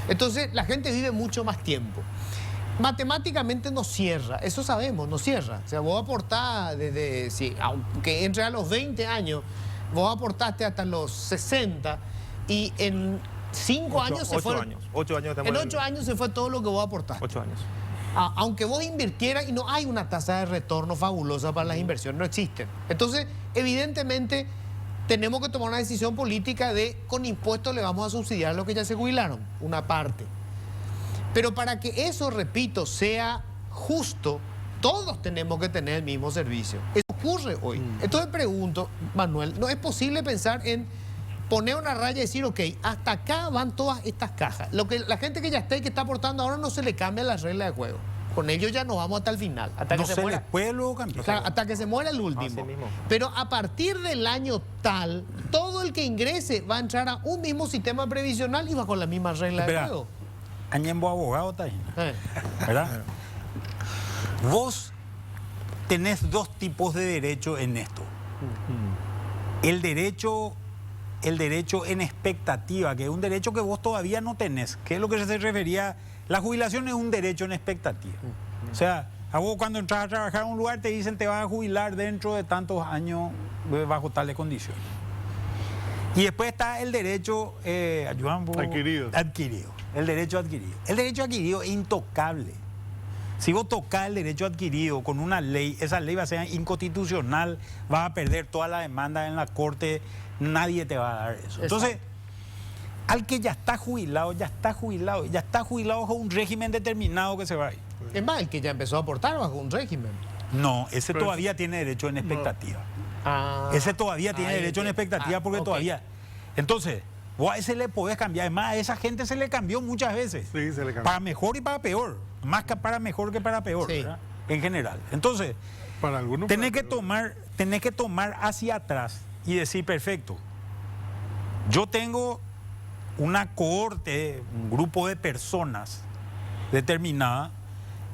Entonces, la gente vive mucho más tiempo. Matemáticamente no cierra, eso sabemos, no cierra. O sea, vos aportás aunque entre a los 20 años, vos aportaste hasta los 60 y en 5 años se fue. 8 años. En 8 años se fue todo lo que vos aportaste. 8 años. Aunque vos invirtieras y no hay una tasa de retorno fabulosa para las inversiones, no existen. Entonces, evidentemente, tenemos que tomar una decisión política de con impuestos le vamos a subsidiar a los que ya se jubilaron, una parte. Pero para que eso, repito, sea justo, todos tenemos que tener el mismo servicio. Eso ocurre hoy. Entonces pregunto, Manuel, ¿no es posible pensar en poner una raya y decir, ok, hasta acá van todas estas cajas? La gente que ya está y que está aportando ahora no se le cambia las reglas de juego. Con ellos ya nos vamos hasta el final, hasta No que se se muera. les puede luego cambiar. Claro, hasta que se muera el último. Así mismo. Pero a partir del año tal, todo el que ingrese va a entrar a un mismo sistema previsional y va con la misma regla de Espera. juego. Añembo abogado, Taina. Eh. ¿Verdad? Vos tenés 2 tipos de derecho en esto. El derecho en expectativa, que es un derecho que vos todavía no tenés, que es lo que se refería. La jubilación es un derecho en expectativa. O sea, a vos cuando entras a trabajar en un lugar te dicen te vas a jubilar dentro de tantos años bajo tales condiciones. Y después está el derecho Adquirido. El derecho adquirido. El derecho adquirido es intocable. Si vos tocás el derecho adquirido con una ley, esa ley va a ser inconstitucional, vas a perder toda la demanda en la corte, nadie te va a dar eso. Entonces, al que ya está jubilado bajo un régimen determinado que se va a ir. Es más, el que ya empezó a aportar bajo un régimen. No, ese Pero todavía tiene derecho en expectativa. Ah, Ese todavía tiene ahí derecho en entiendo. expectativa porque ok. todavía. Entonces, vos a ese le podés cambiar. Además, a esa gente se le cambió muchas veces. Sí, se le cambió. Para mejor y para peor. Más que para mejor que para peor, Sí. ¿verdad? En general. Entonces, Para algunos. tenés para que tomar hacia atrás y decir, perfecto, yo tengo una cohorte, un grupo de personas determinada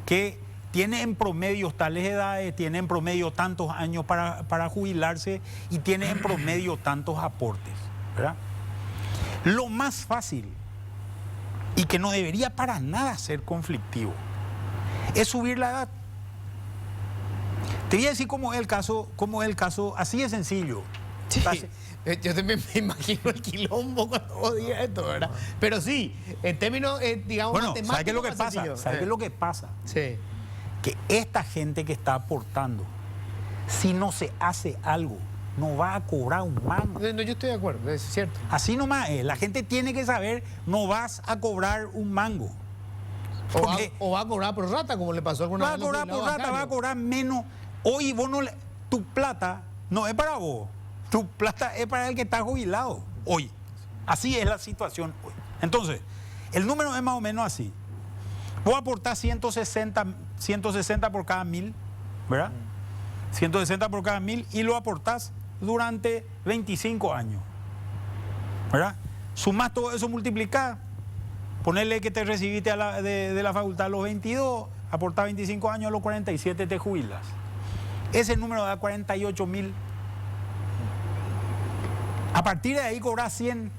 que tiene en promedio tales edades, tiene en promedio tantos años para jubilarse y tiene en promedio tantos aportes, ¿verdad? Lo más fácil y que no debería para nada ser conflictivo es subir la edad. Te voy a decir cómo es el caso, así de sencillo. Sí, yo también me imagino el quilombo cuando vos digas esto, ¿verdad? Pero sí, en términos, digamos, Bueno, matemáticos. ¿sabes qué es lo que más pasa? sencillo. ¿Sabes qué es lo que pasa? Sí. Que esta gente que está aportando, si no se hace algo, no va a cobrar un mango. No, yo estoy de acuerdo, es cierto. Así nomás es. La gente tiene que saber, no vas a cobrar un mango. O va a cobrar por rata, como le pasó a alguna Va a vez los cobrar por jubilados rata, va a bancarios. cobrar menos. Hoy vos no tu plata no es para vos. Tu plata es para el que está jubilado hoy. Así es la situación hoy. Entonces, el número es más o menos así. Vos aportás 160 por cada 1000, ¿verdad? 160 por cada 1000 y lo aportás durante 25 años, ¿verdad? Sumás todo eso, multiplicás, ponerle que te recibiste de la facultad a los 22, aportás 25 años, a los 47 te jubilas. Ese número da 48.000 partir de ahí cobras 100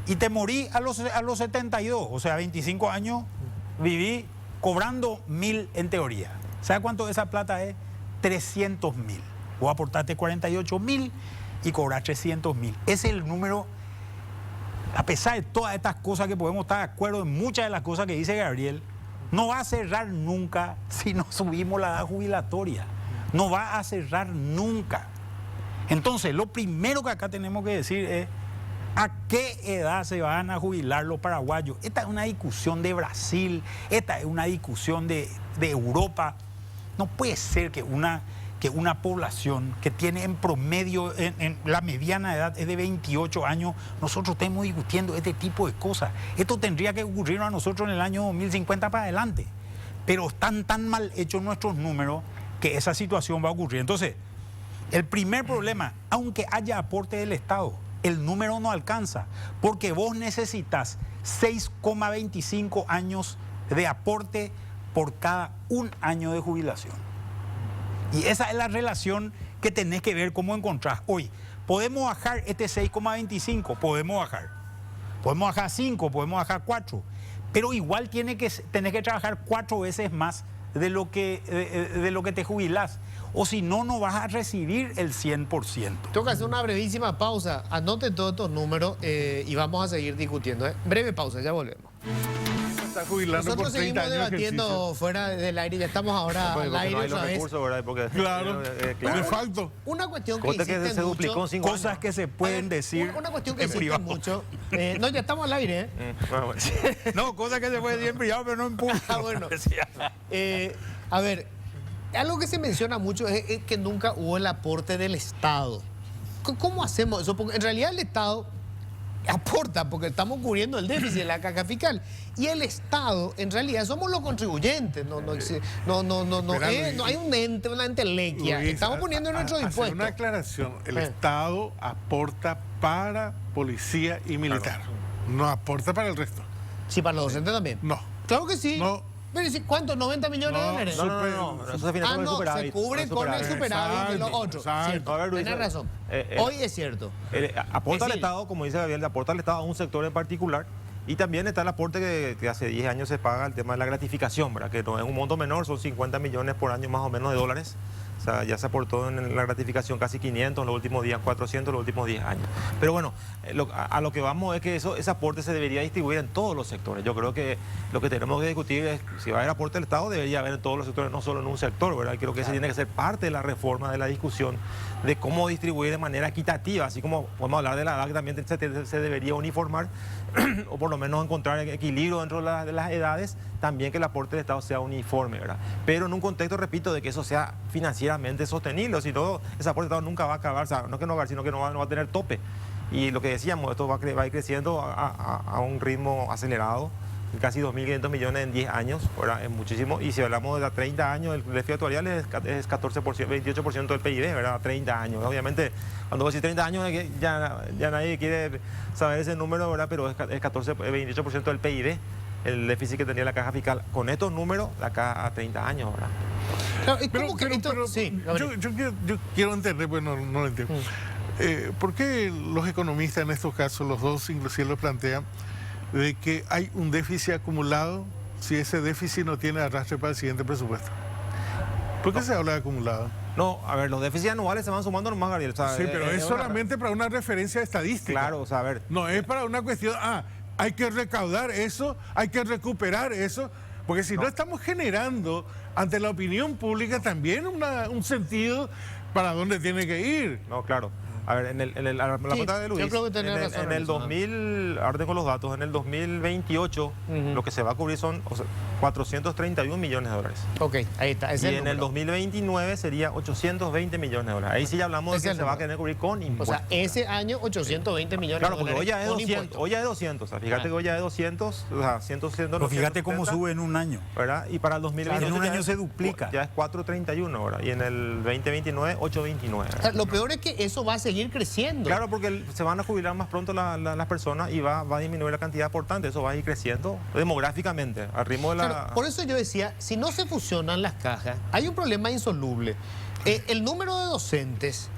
y te morí a los 72, o sea, 25 años viví cobrando 1.000 en teoría. ¿Sabes cuánto esa plata es? 300.000. Vos aportaste 48.000 y cobrar 300.000. Ese es el número, a pesar de todas estas cosas que podemos estar de acuerdo en muchas de las cosas que dice Gabriel, no va a cerrar nunca si no subimos la edad jubilatoria. No va a cerrar nunca. Entonces, lo primero que acá tenemos que decir es ¿a qué edad se van a jubilar los paraguayos? Esta es una discusión de Brasil, esta es una discusión de Europa. No puede ser que una población que tiene en promedio, en la mediana edad es de 28 años, nosotros estemos discutiendo este tipo de cosas. Esto tendría que ocurrirnos a nosotros en el año 2050 para adelante. Pero están tan mal hechos nuestros números que esa situación va a ocurrir. Entonces, el primer problema, aunque haya aporte del Estado, el número no alcanza, porque vos necesitas 6,25 años de aporte por cada un año de jubilación. Y esa es la relación que tenés que ver cómo encontrás hoy. ¿Podemos bajar este 6,25? Podemos bajar. Podemos bajar 5, podemos bajar 4. Pero igual tenés que trabajar 4 veces más de lo que te jubilás. O si no, no vas a recibir el 100%. Tengo que hacer una brevísima pausa. Anoten todos estos números y vamos a seguir discutiendo. Breve pausa, ya volvemos. Está jubilando Nosotros por 30 seguimos años de debatiendo ejercicio. fuera del aire, ya estamos ahora Porque al no aire hay los otra vez. recursos, ¿verdad? Porque, Claro, de facto. Una cuestión que Conte que insisten se duplicó en mucho, 5 Cosas años. que se pueden decir una cuestión que en insisten privado. mucho. No, ya estamos al aire, ¿eh? Bueno. No, cosas que se pueden decir en privado, pero no en público. Ah, bueno. A ver, algo que se menciona mucho es que nunca hubo el aporte del Estado. ¿Cómo hacemos eso? Porque en realidad el Estado aporta, porque estamos cubriendo el déficit de la caja fiscal. Y el Estado, en realidad, somos los contribuyentes. No hay un ente, una entelequia. Luis, Estamos poniendo nuestros hacer impuestos. una aclaración. El Estado aporta para policía y militar. No aporta para el resto. Sí, para los docentes también. No. Claro que sí. No. Pero ¿sí cuánto? ¿90 millones de dólares? No, eso se financia con el no, superávit. se cubre con el superávit de los otros. Exacto. Cierto. A ver, Luis, Tenés razón. Hoy es cierto. Aporta Es al decir, Estado, como dice Gabriel, aporta al Estado a un sector en particular. Y también está el aporte que hace 10 años se paga, el tema de la gratificación, ¿verdad? Que no es un monto menor, son 50 millones por año más o menos de dólares. O sea, ya se aportó en la gratificación casi 500 en los últimos días, 400 en los últimos 10 años. Pero bueno, a lo que vamos es que ese aporte se debería distribuir en todos los sectores. Yo creo que lo que tenemos que discutir es si va a haber aporte del Estado, debería haber en todos los sectores, no solo en un sector, ¿verdad? Creo que ese tiene que ser parte de la reforma, de la discusión, de cómo distribuir de manera equitativa, así como podemos hablar de la edad, que también se debería uniformar, o por lo menos encontrar equilibrio dentro de las edades, también que el aporte del Estado sea uniforme, ¿verdad? Pero en un contexto, repito, de que eso sea financieramente sostenible, si no, ese aporte del Estado nunca va a acabar, o sea, no que no va a acabar, sino que no va a tener tope. Y lo que decíamos, esto va a ir creciendo a un ritmo acelerado, casi 2.500 millones en 10 años, ¿verdad? Es muchísimo. Y si hablamos de 30 años, el déficit actuarial es 14%, 28% del PIB, ¿verdad? 30 años. Obviamente, cuando vos decís 30 años, ya nadie quiere saber ese número, ¿verdad? Pero es 28% del PIB, el déficit que tenía la caja fiscal. Con estos números, la caja a 30 años, ¿verdad? Claro, ¿y cómo que esto- sí, yo quiero entender, pues no lo entiendo. ¿Por qué los economistas en estos casos, los dos inclusive lo plantean, de que hay un déficit acumulado si ese déficit no tiene arrastre para el siguiente presupuesto? ¿Por qué se habla de acumulado? No, a ver, los déficits anuales se van sumando nomás, Gabriel. O sea, Sí, pero es una- solamente para una referencia estadística. Claro, o sea, a ver. No es para una cuestión, hay que recaudar eso, hay que recuperar eso, porque si no estamos generando ante la opinión pública también un sentido para dónde tiene que ir. No, claro. A ver, la pregunta de Luis, yo creo que tenés razón en en el eso, ¿no? 2000, ahora tengo los datos, en el 2028 lo que se va a cubrir son 431 millones de dólares. Ok, ahí está. Y ese es en el número. 2029 sería 820 millones de dólares. Ahí sí ya hablamos Ese de es que el se va a número. tener que cubrir con O impuestos. sea, ese año 820 millones Claro, de porque dólares hoy ya es con 200, impuestos. hoy ya es 200. O sea, fíjate que hoy ya es 200, o sea, 100, Pero fíjate cómo sube en un año. ¿verdad? Y para el 2028 En un ya año es- se duplica. Ya es 431, ¿verdad? Y en el 2029, 829. O sea, lo peor es que eso va a seguir creciendo. Claro, porque se van a jubilar más pronto las personas y va a disminuir la cantidad aportante. Eso va a ir creciendo demográficamente, al ritmo de la... Claro, por eso yo decía, si no se fusionan las cajas, hay un problema insoluble. El número de docentes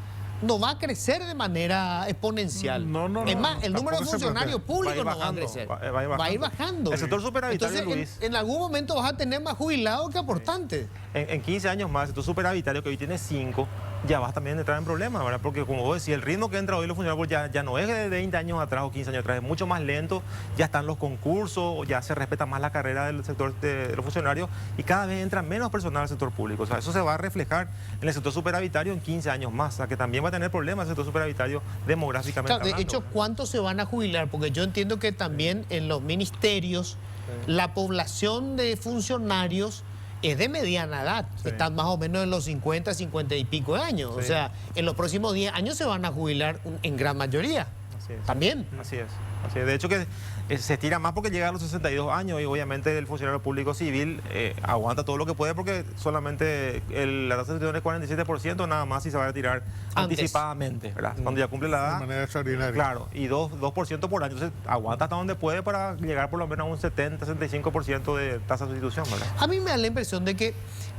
no va a crecer de manera exponencial. Es más, el número de funcionarios públicos no va a crecer. Va a ir bajando. El sector superavitario, entonces, Luis, en algún momento vas a tener más jubilados que aportantes. en 15 años más, el sector superavitario, que hoy tiene 5, ya vas también a entrar en problemas, ¿verdad? Porque como vos decís, el ritmo que entra hoy los funcionarios ya no es de 20 años atrás o 15 años atrás, es mucho más lento, ya están los concursos, ya se respeta más la carrera del sector de los funcionarios y cada vez entra menos personal al sector público. O sea, eso se va a reflejar en el sector superavitario en 15 años más, o sea, que también va a tener problemas el sector superavitario demográficamente Claro, de hablando, hecho, ¿verdad? ¿cuántos se van a jubilar? Porque yo entiendo que también en los ministerios la población de funcionarios es de mediana edad, Sí. están más o menos en los 50, 50 y pico de años. O Sí. sea, en los próximos 10 años se van a jubilar en gran mayoría. Así es. También. Así es. Así es. De hecho que se estira más porque llega a los 62 años y obviamente el funcionario público civil aguanta todo lo que puede porque solamente la tasa de restitución es 47% nada más si se va a retirar anticipadamente, ¿verdad? Cuando ya cumple la De edad. manera extraordinaria. Claro, y 2% por año. Entonces aguanta hasta donde puede para llegar por lo menos a un 70-65% de tasa de sustitución, ¿verdad? A mí me da la impresión de que,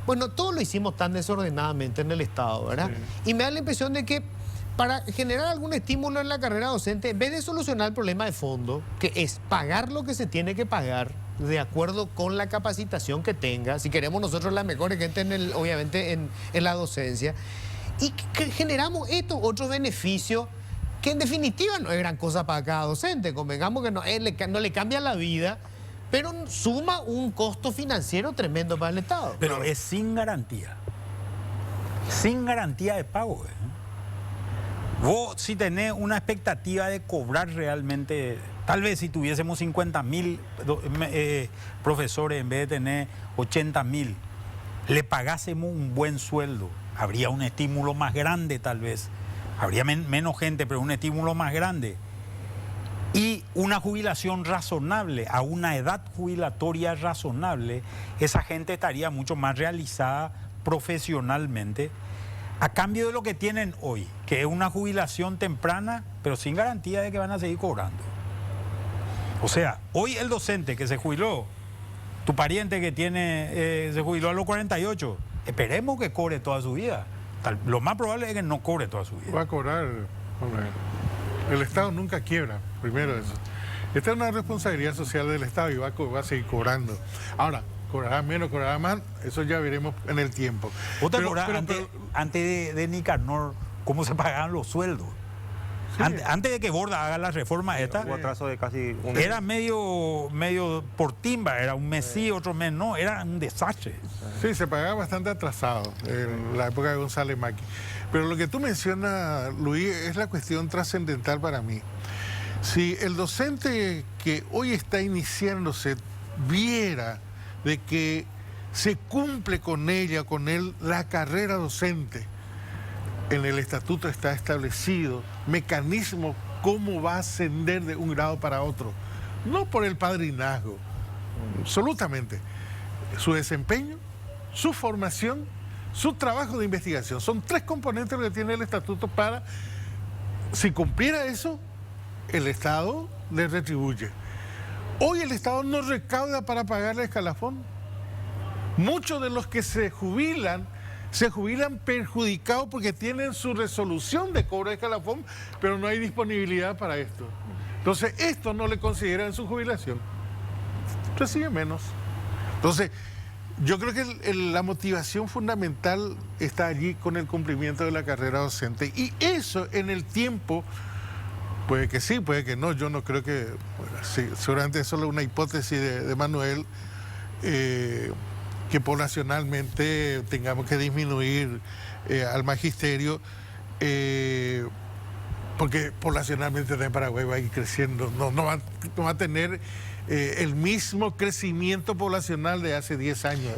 bueno, todo lo hicimos tan desordenadamente en el Estado, ¿verdad? Y me da la impresión de que para generar algún estímulo en la carrera docente, en vez de solucionar el problema de fondo, que es pagar lo que se tiene que pagar de acuerdo con la capacitación que tenga, si queremos nosotros la mejor gente, obviamente, en la docencia, y que generamos estos otros beneficios que en definitiva no es gran cosa para cada docente, convengamos que no le cambia la vida, pero suma un costo financiero tremendo para el Estado. Pero es sin garantía. Sin garantía de pago. Vos, si tenés una expectativa de cobrar realmente, tal vez si tuviésemos 50.000 profesores en vez de tener 80.000, le pagásemos un buen sueldo, habría un estímulo más grande tal vez. Habría menos gente, pero un estímulo más grande. Y una jubilación razonable, a una edad jubilatoria razonable, esa gente estaría mucho más realizada profesionalmente, a cambio de lo que tienen hoy, que es una jubilación temprana, pero sin garantía de que van a seguir cobrando. O sea, hoy el docente que se jubiló, tu pariente que se jubiló a los 48, esperemos que cobre toda su vida. Lo más probable es que no cobre toda su vida. Va a cobrar. Hombre, el Estado nunca quiebra, primero eso. Esta es una responsabilidad social del Estado y va a seguir cobrando. Ahora, cobrará menos, cobrará más, eso ya veremos en el tiempo. ¿Vos te acordás antes de Nicanor cómo se pagaban los sueldos? Sí. Antes de que Borda haga la reforma esta, Hubo atraso de casi un era medio por timba, era un mes sí, otro mes no, era un desastre. Sí, se pagaba bastante atrasado en la época de González Maqui. Pero lo que tú mencionas, Luis, es la cuestión trascendental para mí. Si el docente que hoy está iniciándose viera de que se cumple con ella, con él, la carrera docente, en el estatuto está establecido mecanismo cómo va a ascender de un grado para otro, no por el padrinazgo, absolutamente. Su desempeño, su formación, su trabajo de investigación, son 3 componentes que tiene el estatuto para, si cumpliera eso, el Estado le retribuye. Hoy el Estado no recauda para pagarle escalafón. Muchos de los que se jubilan perjudicados porque tienen su resolución de cobro de escalafón, pero no hay disponibilidad para esto. Entonces, esto no le consideran su jubilación. Recibe menos. Entonces, yo creo que la motivación fundamental está allí con el cumplimiento de la carrera docente. Y eso en el tiempo, puede que sí, puede que no. Yo no creo que, bueno, sí, seguramente es solo una hipótesis de Manuel, que poblacionalmente tengamos que disminuir al magisterio, porque poblacionalmente en Paraguay va a ir creciendo, no va a tener el mismo crecimiento poblacional de hace 10 años.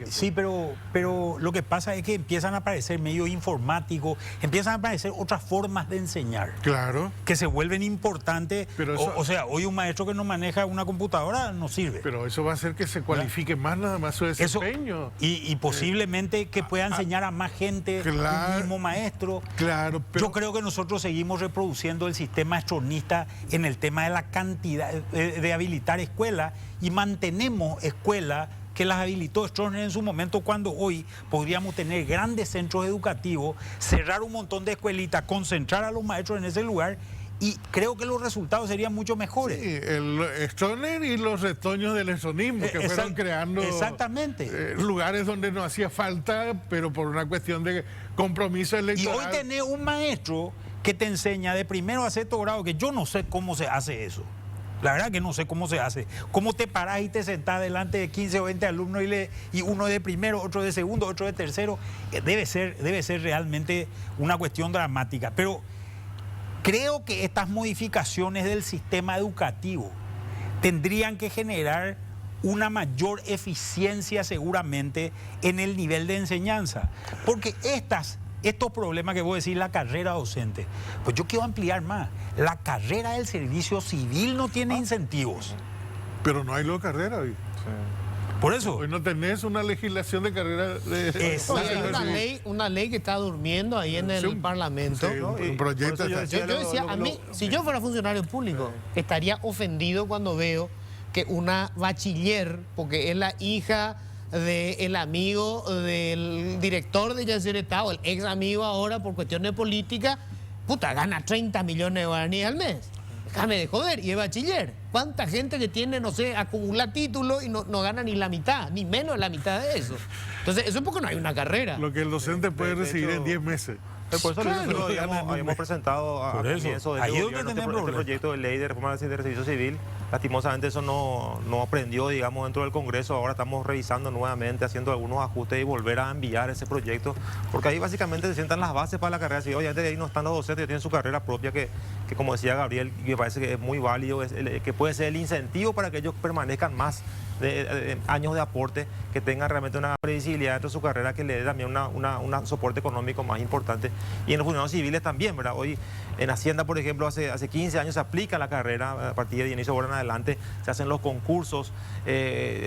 Sí, pero lo que pasa es que empiezan a aparecer medios informáticos, empiezan a aparecer otras formas de enseñar. Claro. Que se vuelven importantes. Pero eso, o sea, hoy un maestro que no maneja una computadora no sirve. Pero eso va a hacer que se cualifique más nada más su desempeño. Y posiblemente que pueda enseñar a más gente el mismo maestro. Claro, pero... Yo creo que nosotros seguimos reproduciendo el sistema astronista en el tema de la cantidad de habilitar escuelas y mantenemos escuelas que las habilitó Stroessner en su momento, cuando hoy podríamos tener grandes centros educativos, cerrar un montón de escuelitas, concentrar a los maestros en ese lugar, y creo que los resultados serían mucho mejores. Sí, el Stroessner y los retoños del esonismo que fueron creando lugares donde no hacía falta, pero por una cuestión de compromiso electoral. Y hoy tenés un maestro que te enseña de primero a sexto grado, que yo no sé cómo se hace eso. La verdad que no sé cómo se hace. ¿Cómo te parás y te sentás delante de 15 o 20 alumnos y uno de primero, otro de segundo, otro de tercero? Debe ser realmente una cuestión dramática. Pero creo que estas modificaciones del sistema educativo tendrían que generar una mayor eficiencia seguramente en el nivel de enseñanza. Porque estos problemas que vos decís, la carrera docente, pues yo quiero ampliar más. La carrera del servicio civil no tiene incentivos. Pero no hay luego carrera hoy. Sí. Por eso. Hoy no tenés una legislación de carrera de... Hay una ley que está durmiendo ahí en el Parlamento. Sí, un proyecto. Yo decía, a mí, si yo fuera funcionario público, estaría ofendido cuando veo que una bachiller, porque es la hija del amigo del director de Yacyretá, o el ex amigo ahora por cuestiones políticas, puta, gana 30 millones de guaraníes al mes. Déjame de joder, y es bachiller. ¿Cuánta gente que tiene, no sé, acumula títulos y no gana ni la mitad, ni menos de la mitad de eso? Entonces, eso es porque no hay una carrera. Lo que el docente puede recibir en 10 meses. Por eso nosotros habíamos presentado a comienzo del gobierno este proyecto de ley de reforma del servicio civil. Lastimosamente eso no aprendió, digamos, dentro del Congreso. Ahora estamos revisando nuevamente, haciendo algunos ajustes y volver a enviar ese proyecto, porque ahí básicamente se sientan las bases para la carrera civil. Obviamente ahí no están los docentes que tienen su carrera propia, que como decía Gabriel, me parece que es muy válido, que puede ser el incentivo para que ellos permanezcan más de años de aporte, que tengan realmente una previsibilidad dentro de su carrera, que le dé también un soporte económico más importante. Y en los funcionarios civiles también, ¿verdad? Hoy en Hacienda, por ejemplo, hace 15 años se aplica la carrera, a partir de inicio de ahora en adelante, se hacen los concursos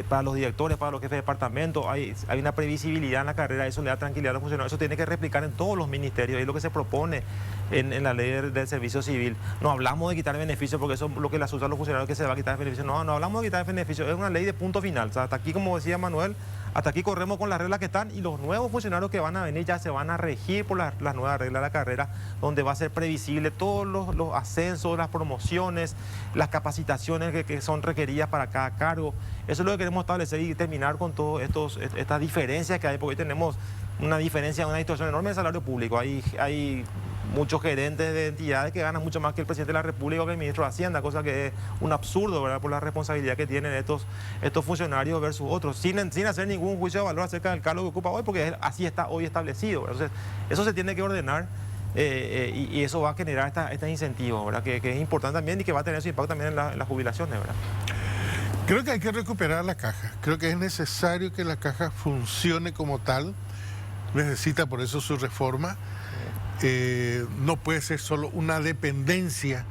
para los directores, para los jefes de departamento, hay una previsibilidad en la carrera, eso le da tranquilidad a los funcionarios, eso tiene que replicar en todos los ministerios, es lo que se propone en la ley del servicio civil. No hablamos de quitar beneficios, porque eso es lo que le asusta a los funcionarios, que se va a quitar beneficios. No hablamos de quitar beneficios, es una ley de punto final. O sea, hasta aquí, como decía Manuel, hasta aquí corremos con las reglas que están, y los nuevos funcionarios que van a venir ya se van a regir por las nuevas reglas de la carrera, donde va a ser previsible todos los ascensos, las promociones, las capacitaciones que son requeridas para cada cargo. Eso es lo que queremos establecer y terminar con todas estas diferencias que hay, porque hoy tenemos una diferencia, una distorsión enorme del salario público. Hay muchos gerentes de entidades que ganan mucho más que el presidente de la República o que el ministro de Hacienda, cosa que es un absurdo, ¿verdad?, por la responsabilidad que tienen estos funcionarios versus otros, sin hacer ningún juicio de valor acerca del cargo que ocupa hoy, porque así está hoy establecido, ¿verdad? Entonces, eso se tiene que ordenar y eso va a generar este incentivo, ¿verdad?, que es importante también y que va a tener su impacto también en las jubilaciones, ¿verdad? Creo que hay que recuperar la caja. Creo que es necesario que la caja funcione como tal. Necesita por eso su reforma. No puede ser solo una dependencia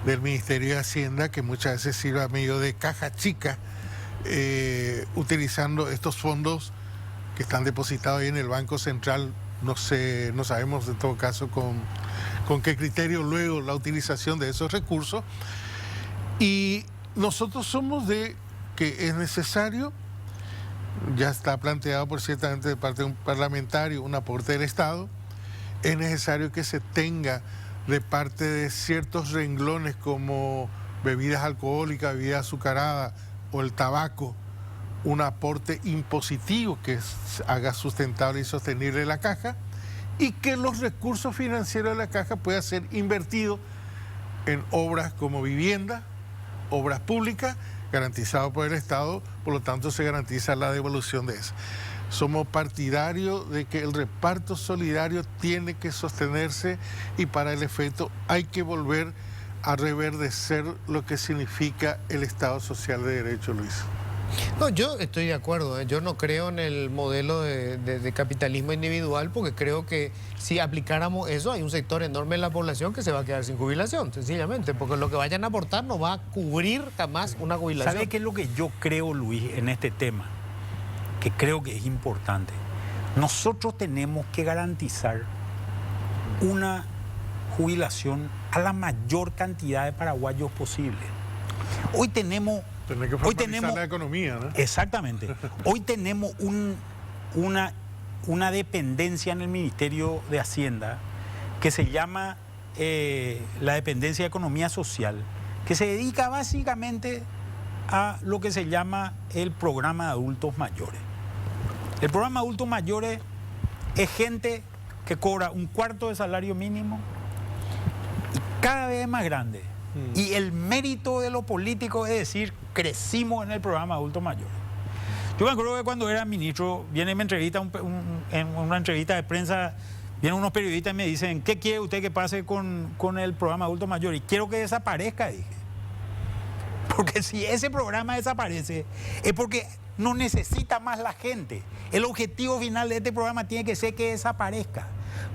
del Ministerio de Hacienda, que muchas veces sirve a medio de caja chica, utilizando estos fondos que están depositados ahí en el Banco Central. No sabemos en todo caso con qué criterio luego la utilización de esos recursos. Y nosotros somos de que es necesario, ya está planteado por ciertamente de parte de un parlamentario, un aporte del Estado. Es necesario que se tenga de parte de ciertos renglones como bebidas alcohólicas, bebidas azucaradas o el tabaco, un aporte impositivo que haga sustentable y sostenible la caja, y que los recursos financieros de la caja puedan ser invertidos en obras como vivienda, obras públicas, garantizado por el Estado, por lo tanto se garantiza la devolución de eso. Somos partidarios de que el reparto solidario tiene que sostenerse, y para el efecto hay que volver a reverdecer lo que significa el Estado Social de Derecho, Luis. No, yo estoy de acuerdo, yo no creo en el modelo de capitalismo individual, porque creo que si aplicáramos eso hay un sector enorme de la población que se va a quedar sin jubilación, sencillamente, porque lo que vayan a aportar no va a cubrir jamás una jubilación. ¿Sabe qué es lo que yo creo, Luis, en este tema? Que creo que es importante. Nosotros tenemos que garantizar una jubilación a la mayor cantidad de paraguayos posible. Hoy tenemos... Tener que formalizar la economía, ¿no? Exactamente. Hoy tenemos una dependencia en el Ministerio de Hacienda que se llama la dependencia de Economía Social, que se dedica básicamente a lo que se llama el programa de adultos mayores. El programa de adultos mayores es gente que cobra un cuarto de salario mínimo y cada vez más grande. Y el mérito de lo político es decir, crecimos en el programa de adultos mayores. Yo me acuerdo que cuando era ministro, viene y me entrevista en una entrevista de prensa, vienen unos periodistas y me dicen, ¿qué quiere usted que pase con el programa de adultos mayores? Y quiero que desaparezca, dije. Porque si ese programa desaparece, es porque no necesita más la gente. El objetivo final de este programa tiene que ser que desaparezca.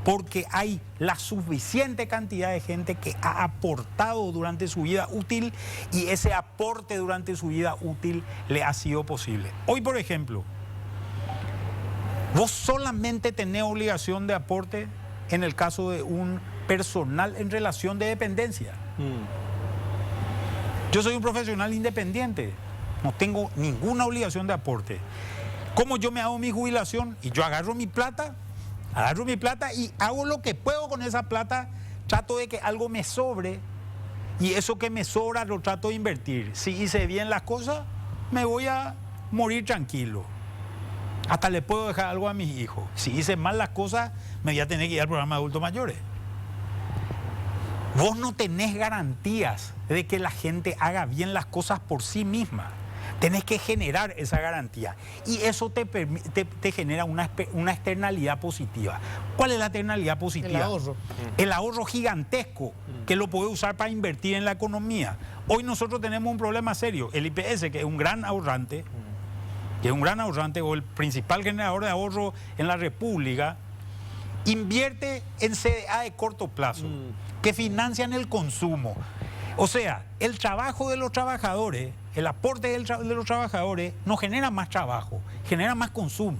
Porque hay la suficiente cantidad de gente que ha aportado durante su vida útil y ese aporte durante su vida útil le ha sido posible. Hoy, por ejemplo, vos solamente tenés obligación de aporte en el caso de un personal en relación de dependencia. Yo soy un profesional independiente, no tengo ninguna obligación de aporte. ¿Cómo yo me hago mi jubilación? Y yo agarro mi plata y hago lo que puedo con esa plata, trato de que algo me sobre y eso que me sobra lo trato de invertir. Si hice bien las cosas, me voy a morir tranquilo. Hasta le puedo dejar algo a mis hijos. Si hice mal las cosas, me voy a tener que ir al programa de adultos mayores. Vos no tenés garantías de que la gente haga bien las cosas por sí misma. Tenés que generar esa garantía y eso te genera una externalidad positiva. ¿Cuál es la externalidad positiva? El ahorro. El ahorro gigantesco que lo podés usar para invertir en la economía. Hoy nosotros tenemos un problema serio. El IPS, que es un gran ahorrante, o el principal generador de ahorro en la República, invierte en CDA de corto plazo, que financian el consumo. O sea, el trabajo de los trabajadores, el aporte de los trabajadores no genera más trabajo, genera más consumo.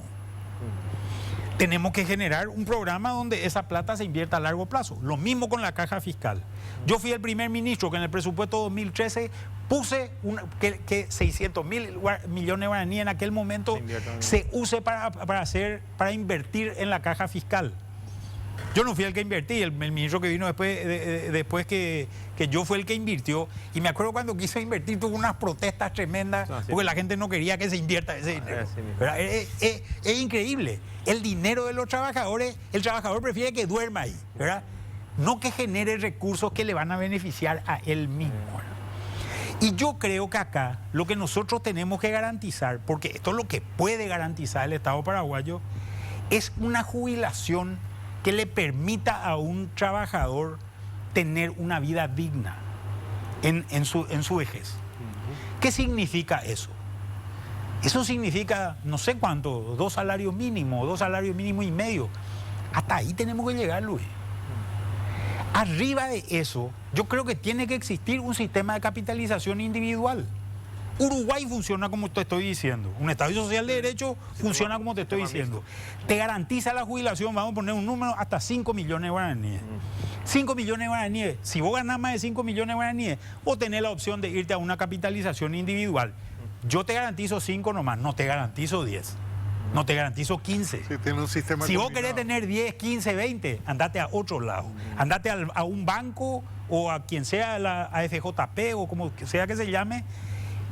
Tenemos que generar un programa donde esa plata se invierta a largo plazo. Lo mismo con la caja fiscal. Yo fui el primer ministro que en el presupuesto 2013 puse que 600 mil millones de guaraníes en aquel momento se use para invertir en la caja fiscal. Yo no fui el que invertí, el ministro que vino después que yo fue el que invirtió. Y me acuerdo cuando quiso invertir tuvo unas protestas tremendas porque la gente no quería que se invierta ese dinero. Es increíble. El dinero de los trabajadores, el trabajador prefiere que duerma ahí, ¿verdad? No que genere recursos que le van a beneficiar a él mismo. Y yo creo que acá lo que nosotros tenemos que garantizar, porque esto es lo que puede garantizar el Estado paraguayo, es una jubilación que le permita a un trabajador tener una vida digna en su vejez. ¿Qué significa eso? Eso significa, no sé cuánto, 2 salarios mínimos, 2 salarios mínimos y medio. Hasta ahí tenemos que llegar, Luis. Arriba de eso, yo creo que tiene que existir un sistema de capitalización individual. Uruguay funciona como te estoy diciendo. Un Estado social de Derecho funciona como te estoy diciendo. Te garantiza la jubilación, vamos a poner un número, hasta 5 millones de guaraníes. 5 millones de guaraníes. Si vos ganás más de 5 millones de guaraníes, vos tenés la opción de irte a una capitalización individual. Yo te garantizo 5 nomás, no te garantizo 10. No te garantizo 15. Sí, tiene un sistema si vos combinado. querés tener 10, 15, 20, andate a otro lado. Andate a un banco o a quien sea, la AFJP o como sea que se llame.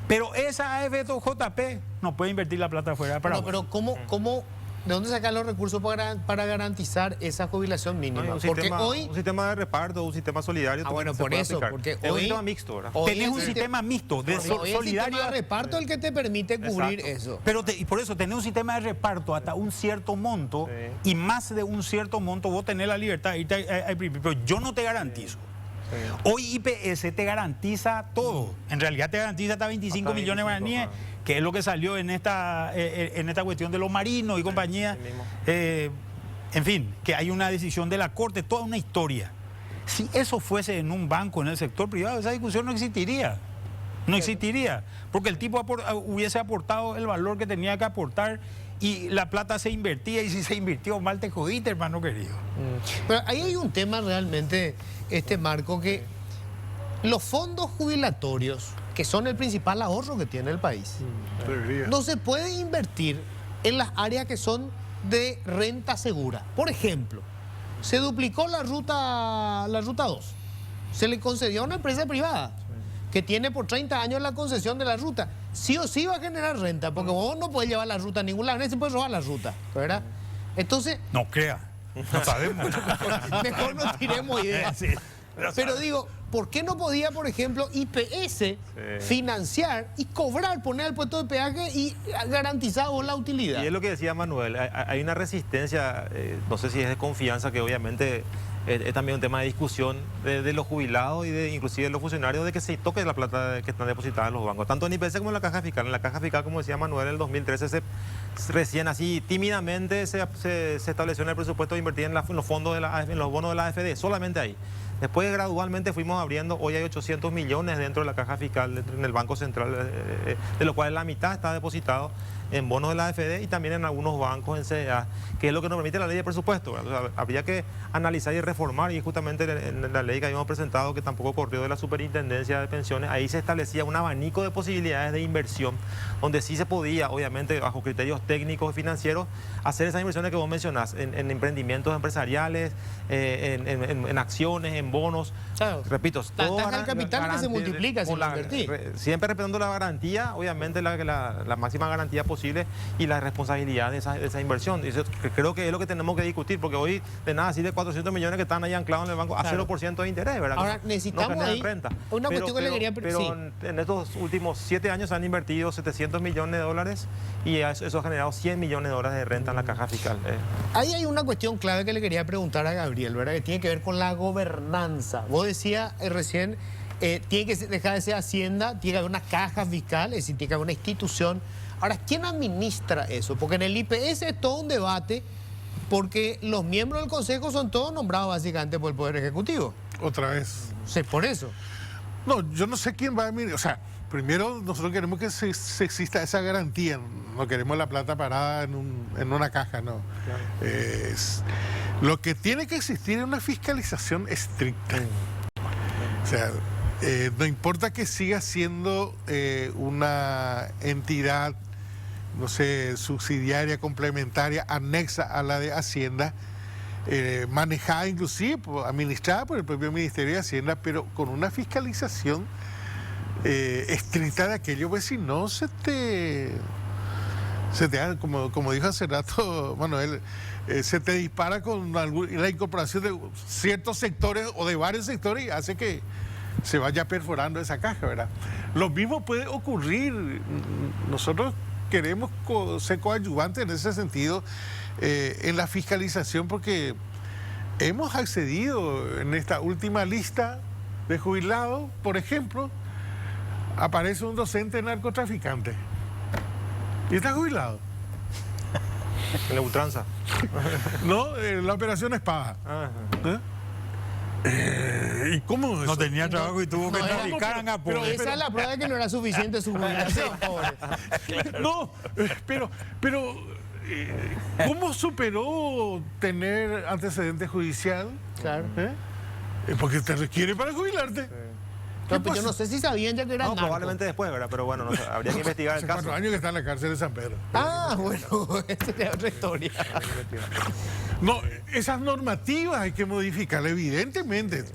Pero esa AFJP no puede invertir la plata fuera de Paraguay. No, pero ¿de dónde sacan los recursos para garantizar esa jubilación mínima? Porque un sistema de reparto, un sistema solidario. Bueno, por eso, porque es un hoy sistema mixto, ¿verdad? Tenés un sistema mixto de solidario. El sistema de reparto el que te permite cubrir eso. Pero y por eso tenés un sistema de reparto hasta un cierto monto y más de un cierto monto vos tenés la libertad de irte pero yo no te garantizo. Hoy IPS te garantiza todo. En realidad te garantiza hasta 25 millones de guaraníes, que es lo que salió en esta cuestión de los marinos y compañía. En fin, que hay una decisión de la Corte, toda una historia. Si eso fuese en un banco, en el sector privado, esa discusión no existiría. No existiría. Porque el tipo hubiese aportado el valor que tenía que aportar y la plata se invertía, y si se invirtió mal te jodiste, hermano querido. Pero ahí hay un tema realmente, Marco, que los fondos jubilatorios que son el principal ahorro que tiene el país. No se puede invertir en las áreas que son de renta segura. Por ejemplo, se duplicó la ruta 2. Se le concedió a una empresa privada que tiene por 30 años la concesión de la ruta. Sí o sí va a generar renta, porque vos no podés llevar la ruta a ningún lado, nadie se puede robar la ruta, ¿verdad? Entonces... No crea, no sabemos. Mejor no tiremos ideas. Sí, pero digo, ¿por qué no podía, por ejemplo, IPS financiar y cobrar, poner el puesto de peaje y garantizar vos la utilidad? Y es lo que decía Manuel, hay una resistencia, no sé si es de confianza, que obviamente es también un tema de discusión de los jubilados y inclusive de los funcionarios, de que se toque la plata que están depositada en los bancos, tanto en IPS como en la Caja Fiscal. En la Caja Fiscal, como decía Manuel, en el 2013 recién así tímidamente se estableció en el presupuesto de invertir en los fondos en los bonos de la AFD, solamente ahí. Después gradualmente fuimos abriendo, hoy hay 800 millones dentro de la Caja Fiscal, en el Banco Central, de los cuales la mitad está depositado en bonos de la AFD y también en algunos bancos en CDA, que es lo que nos permite la ley de presupuesto. O sea, habría que analizar y reformar, y justamente en la ley que habíamos presentado, que tampoco corrió de la Superintendencia de Pensiones, ahí se establecía un abanico de posibilidades de inversión, donde sí se podía, obviamente bajo criterios técnicos y financieros, hacer esas inversiones que vos mencionás, en emprendimientos empresariales, en acciones, en bonos. Claro. Repito, todo el capital que se multiplica sin invertir. Siempre respetando la garantía, obviamente la máxima garantía posible y la responsabilidad de esa inversión. Y eso, creo que es lo que tenemos que discutir, porque hoy de nada sirve 400 millones que están ahí anclados en el banco a 0% de interés, ¿verdad? Ahora necesitamos no ahí renta. Una cuestión que le quería... Pero sí. en estos últimos 7 años se han invertido 700 millones de dólares y eso ha generado 100 millones de dólares de renta en la Caja Fiscal. Ahí hay una cuestión clave que le quería preguntar a Gabriel, ¿verdad? Que tiene que ver con la gobernanza. Vos decías recién, tiene que dejar de ser Hacienda, tiene que haber una caja fiscal, es decir, tiene que haber una institución. Ahora, ¿quién administra eso? Porque en el IPS es todo un debate, porque los miembros del Consejo son todos nombrados básicamente por el Poder Ejecutivo. Otra vez. Sí, por eso. No, yo no sé quién va a administrar. O sea, primero nosotros queremos que se exista esa garantía. No queremos la plata parada en una caja, no. Claro. Lo que tiene que existir es una fiscalización estricta. O sea, no importa que siga siendo una entidad, no sé, subsidiaria, complementaria, anexa a la de Hacienda, manejada inclusive, administrada por el propio Ministerio de Hacienda, pero con una fiscalización estricta de aquello, pues si no se te como dijo hace rato Manuel, se te dispara con la incorporación de ciertos sectores o de varios sectores y hace que se vaya perforando esa caja, ¿verdad? Lo mismo puede ocurrir. Nosotros queremos ser coadyuvantes en ese sentido en la fiscalización, porque hemos accedido en esta última lista de jubilados, por ejemplo, aparece un docente narcotraficante y está jubilado. En la ultranza. No, la operación Espada. ¿Y cómo eso? No tenía trabajo y tuvo que traficar. Pero esa es la prueba de que no era suficiente su jubilación, pobre. No, pero ¿cómo superó tener antecedente judicial? Claro. Porque te requiere para jubilarte. No, pues yo no sé si sabían ya que era narco. Probablemente después, ¿verdad? Pero bueno, habría que investigar el caso. Hace 4 años que está en la cárcel de San Pedro. Ah, bueno, esa es otra historia. No, esas normativas hay que modificar, evidentemente.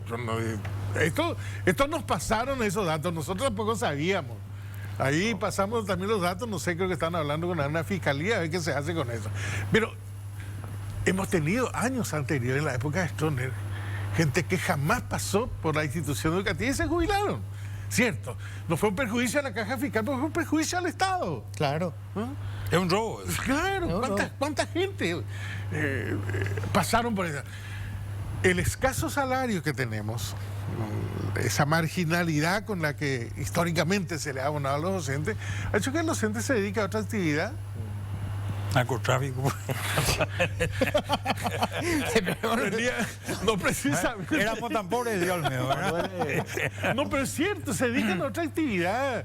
Esto nos pasaron esos datos, nosotros tampoco sabíamos. Ahí pasamos también los datos, no sé, creo que están hablando con una fiscalía, a ver qué se hace con eso. Pero hemos tenido años anteriores, en la época de Stroessner, gente que jamás pasó por la institución educativa y se jubilaron. Cierto, no fue un perjuicio a la Caja Fiscal, pero fue un perjuicio al Estado. Claro. ¿No? Es un robo. Claro, ¿cuánta gente pasaron por eso? El escaso salario que tenemos, esa marginalidad con la que históricamente se le ha abonado a los docentes, ha hecho que el docente se dedique a otra actividad. Narcotráfico. No precisamente. Éramos tan pobres, Dios mío, ¿verdad? No, pero es cierto, se dedican a otra actividad.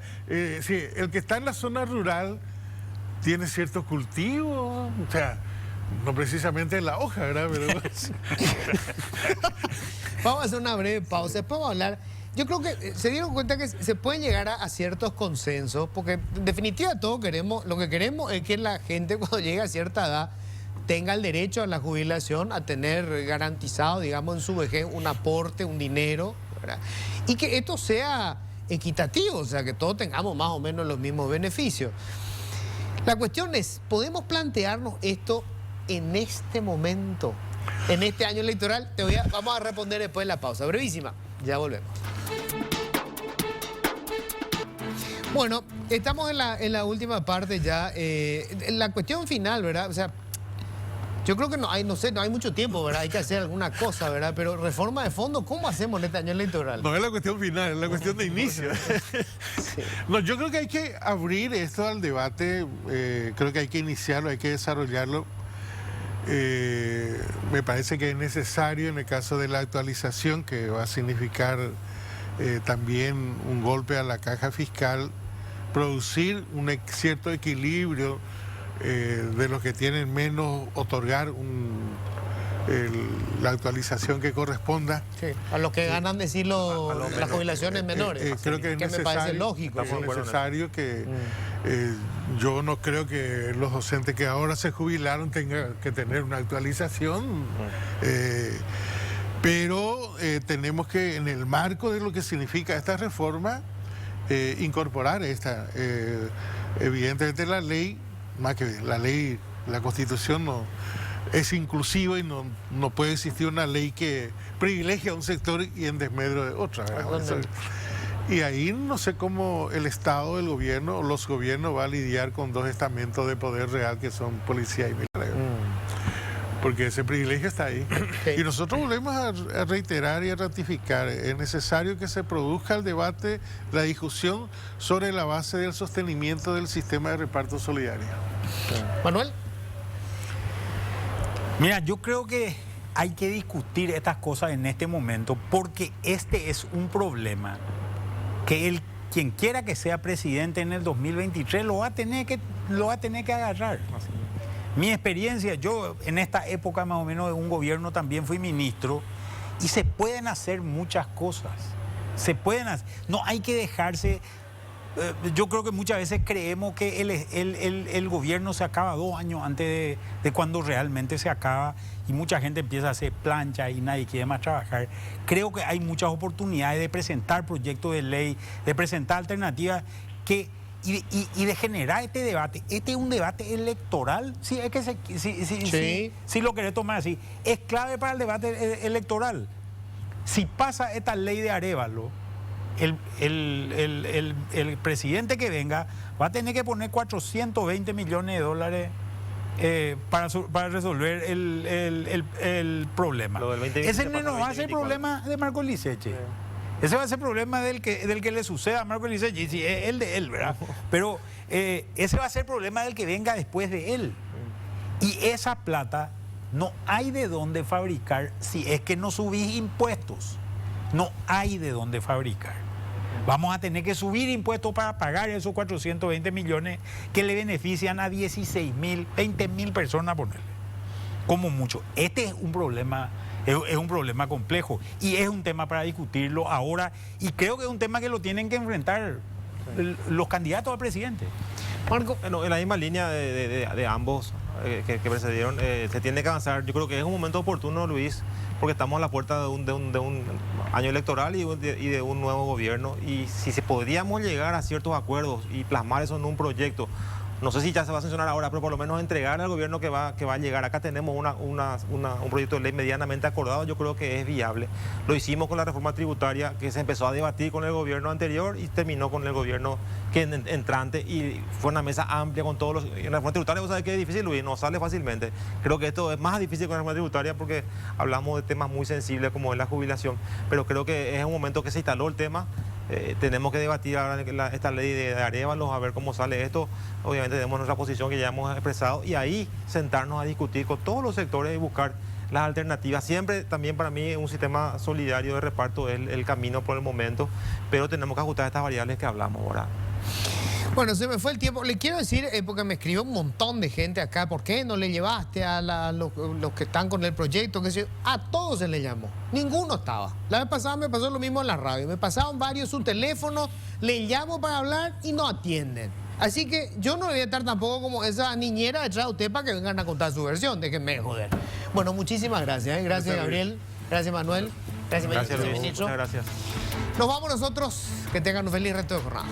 Sí, el que está en la zona rural tiene cierto cultivo, o sea, no precisamente en la hoja, ¿verdad? Pero... Vamos a hacer una breve pausa, después vamos a hablar yo creo que se dieron cuenta que se pueden llegar a ciertos consensos, porque en definitiva todos queremos, lo que queremos es que la gente cuando llegue a cierta edad tenga el derecho a la jubilación, a tener garantizado, digamos, en su vejez un aporte, un dinero, ¿verdad? Y que esto sea equitativo, o sea, que todos tengamos más o menos los mismos beneficios. La cuestión es, ¿podemos plantearnos esto en este momento, en este año electoral? Vamos a responder después de la pausa, brevísima, ya volvemos. Bueno, estamos en la última parte ya, la cuestión final, ¿verdad? O sea, yo creo que no hay mucho tiempo, ¿verdad? Hay que hacer alguna cosa, ¿verdad? Pero reforma de fondo, ¿cómo hacemos en este año electoral? No es la cuestión final, es la cuestión de inicio. Sí. No, yo creo que hay que abrir esto al debate, creo que hay que iniciarlo, hay que desarrollarlo. Me parece que es necesario en el caso de la actualización, que va a significar también un golpe a la caja fiscal, producir un cierto equilibrio de los que tienen menos, otorgar la actualización que corresponda. Sí, a los que ganan decir las jubilaciones menores. Creo que es me necesario, parece lógico. es necesario que yo no creo que los docentes que ahora se jubilaron tengan que tener una actualización, pero tenemos que, en el marco de lo que significa esta reforma, incorporar esta. Evidentemente la ley, más que la ley, la Constitución no es inclusiva y no puede existir una ley que privilegie a un sector y en desmedro de otra, ¿verdad? Y ahí no sé cómo el Estado, el gobierno o los gobiernos va a lidiar con dos estamentos de poder real que son policía y militar. Porque ese privilegio está ahí. Y nosotros volvemos a reiterar y a ratificar, es necesario que se produzca el debate, la discusión sobre la base del sostenimiento del sistema de reparto solidario. Manuel. Mira, yo creo que hay que discutir estas cosas en este momento porque este es un problema que quien quiera que sea presidente en el 2023 lo va a tener que agarrar. Mi experiencia, yo en esta época más o menos de un gobierno también fui ministro y se pueden hacer muchas cosas. Se pueden hacer, no hay que dejarse. Yo creo que muchas veces creemos que el gobierno se acaba 2 años antes de cuando realmente se acaba y mucha gente empieza a hacer plancha y nadie quiere más trabajar. Creo que hay muchas oportunidades de presentar proyectos de ley, de presentar alternativas y de generar este debate. Este es un debate electoral, si es que si lo querés tomar así. Es clave para el debate electoral. Si pasa esta ley de Arévalo, el presidente que venga va a tener que poner 420 millones de dólares para resolver el problema. Ese no va a ser el problema de Marco Liceche. Ese va a ser el problema del que le suceda a Marco Liceche, sí, es el de él, ¿verdad? Pero ese va a ser el problema del que venga después de él. Y esa plata no hay de dónde fabricar si es que no subís impuestos. No hay de dónde fabricar. Vamos a tener que subir impuestos para pagar esos 420 millones que le benefician a 16.000, 20.000 personas, ponerle. Como mucho. Este es un problema complejo y es un tema para discutirlo ahora y creo que es un tema que lo tienen que enfrentar los candidatos a presidente. Marco, en la misma línea de ambos que precedieron, se tiene que avanzar. Yo creo que es un momento oportuno, Luis, porque estamos a la puerta de un año electoral y de un nuevo gobierno. Y si podríamos llegar a ciertos acuerdos y plasmar eso en un proyecto, no sé si ya se va a sancionar ahora, pero por lo menos entregar al gobierno que va a llegar. Acá tenemos un proyecto de ley medianamente acordado, yo creo que es viable. Lo hicimos con la reforma tributaria que se empezó a debatir con el gobierno anterior y terminó con el gobierno entrante y fue una mesa amplia con todos los... En la reforma tributaria, vos sabés que es difícil, Luis, no sale fácilmente. Creo que esto es más difícil con la reforma tributaria porque hablamos de temas muy sensibles como es la jubilación, pero creo que es un momento que se instaló el tema. Tenemos que debatir ahora esta ley de Arévalo, a ver cómo sale esto. Obviamente tenemos nuestra posición que ya hemos expresado y ahí sentarnos a discutir con todos los sectores y buscar las alternativas. Siempre también para mí un sistema solidario de reparto es el camino por el momento, pero tenemos que ajustar estas variables que hablamos ahora. Bueno, se me fue el tiempo. Le quiero decir, porque me escribió un montón de gente acá, ¿por qué no le llevaste a los que están con el proyecto? ¿Qué sé yo? A todos se le llamó. Ninguno estaba. La vez pasada me pasó lo mismo en la radio. Me pasaban varios su teléfono, le llamo para hablar y no atienden. Así que yo no voy a estar tampoco como esa niñera detrás de usted para que vengan a contar su versión. Déjenme joder. Bueno, muchísimas gracias. Gracias, Gabriel. Gracias, Manuel. Gracias, Luis. Ministro. Muchas gracias. Nos vamos nosotros. Que tengan un feliz resto de jornada.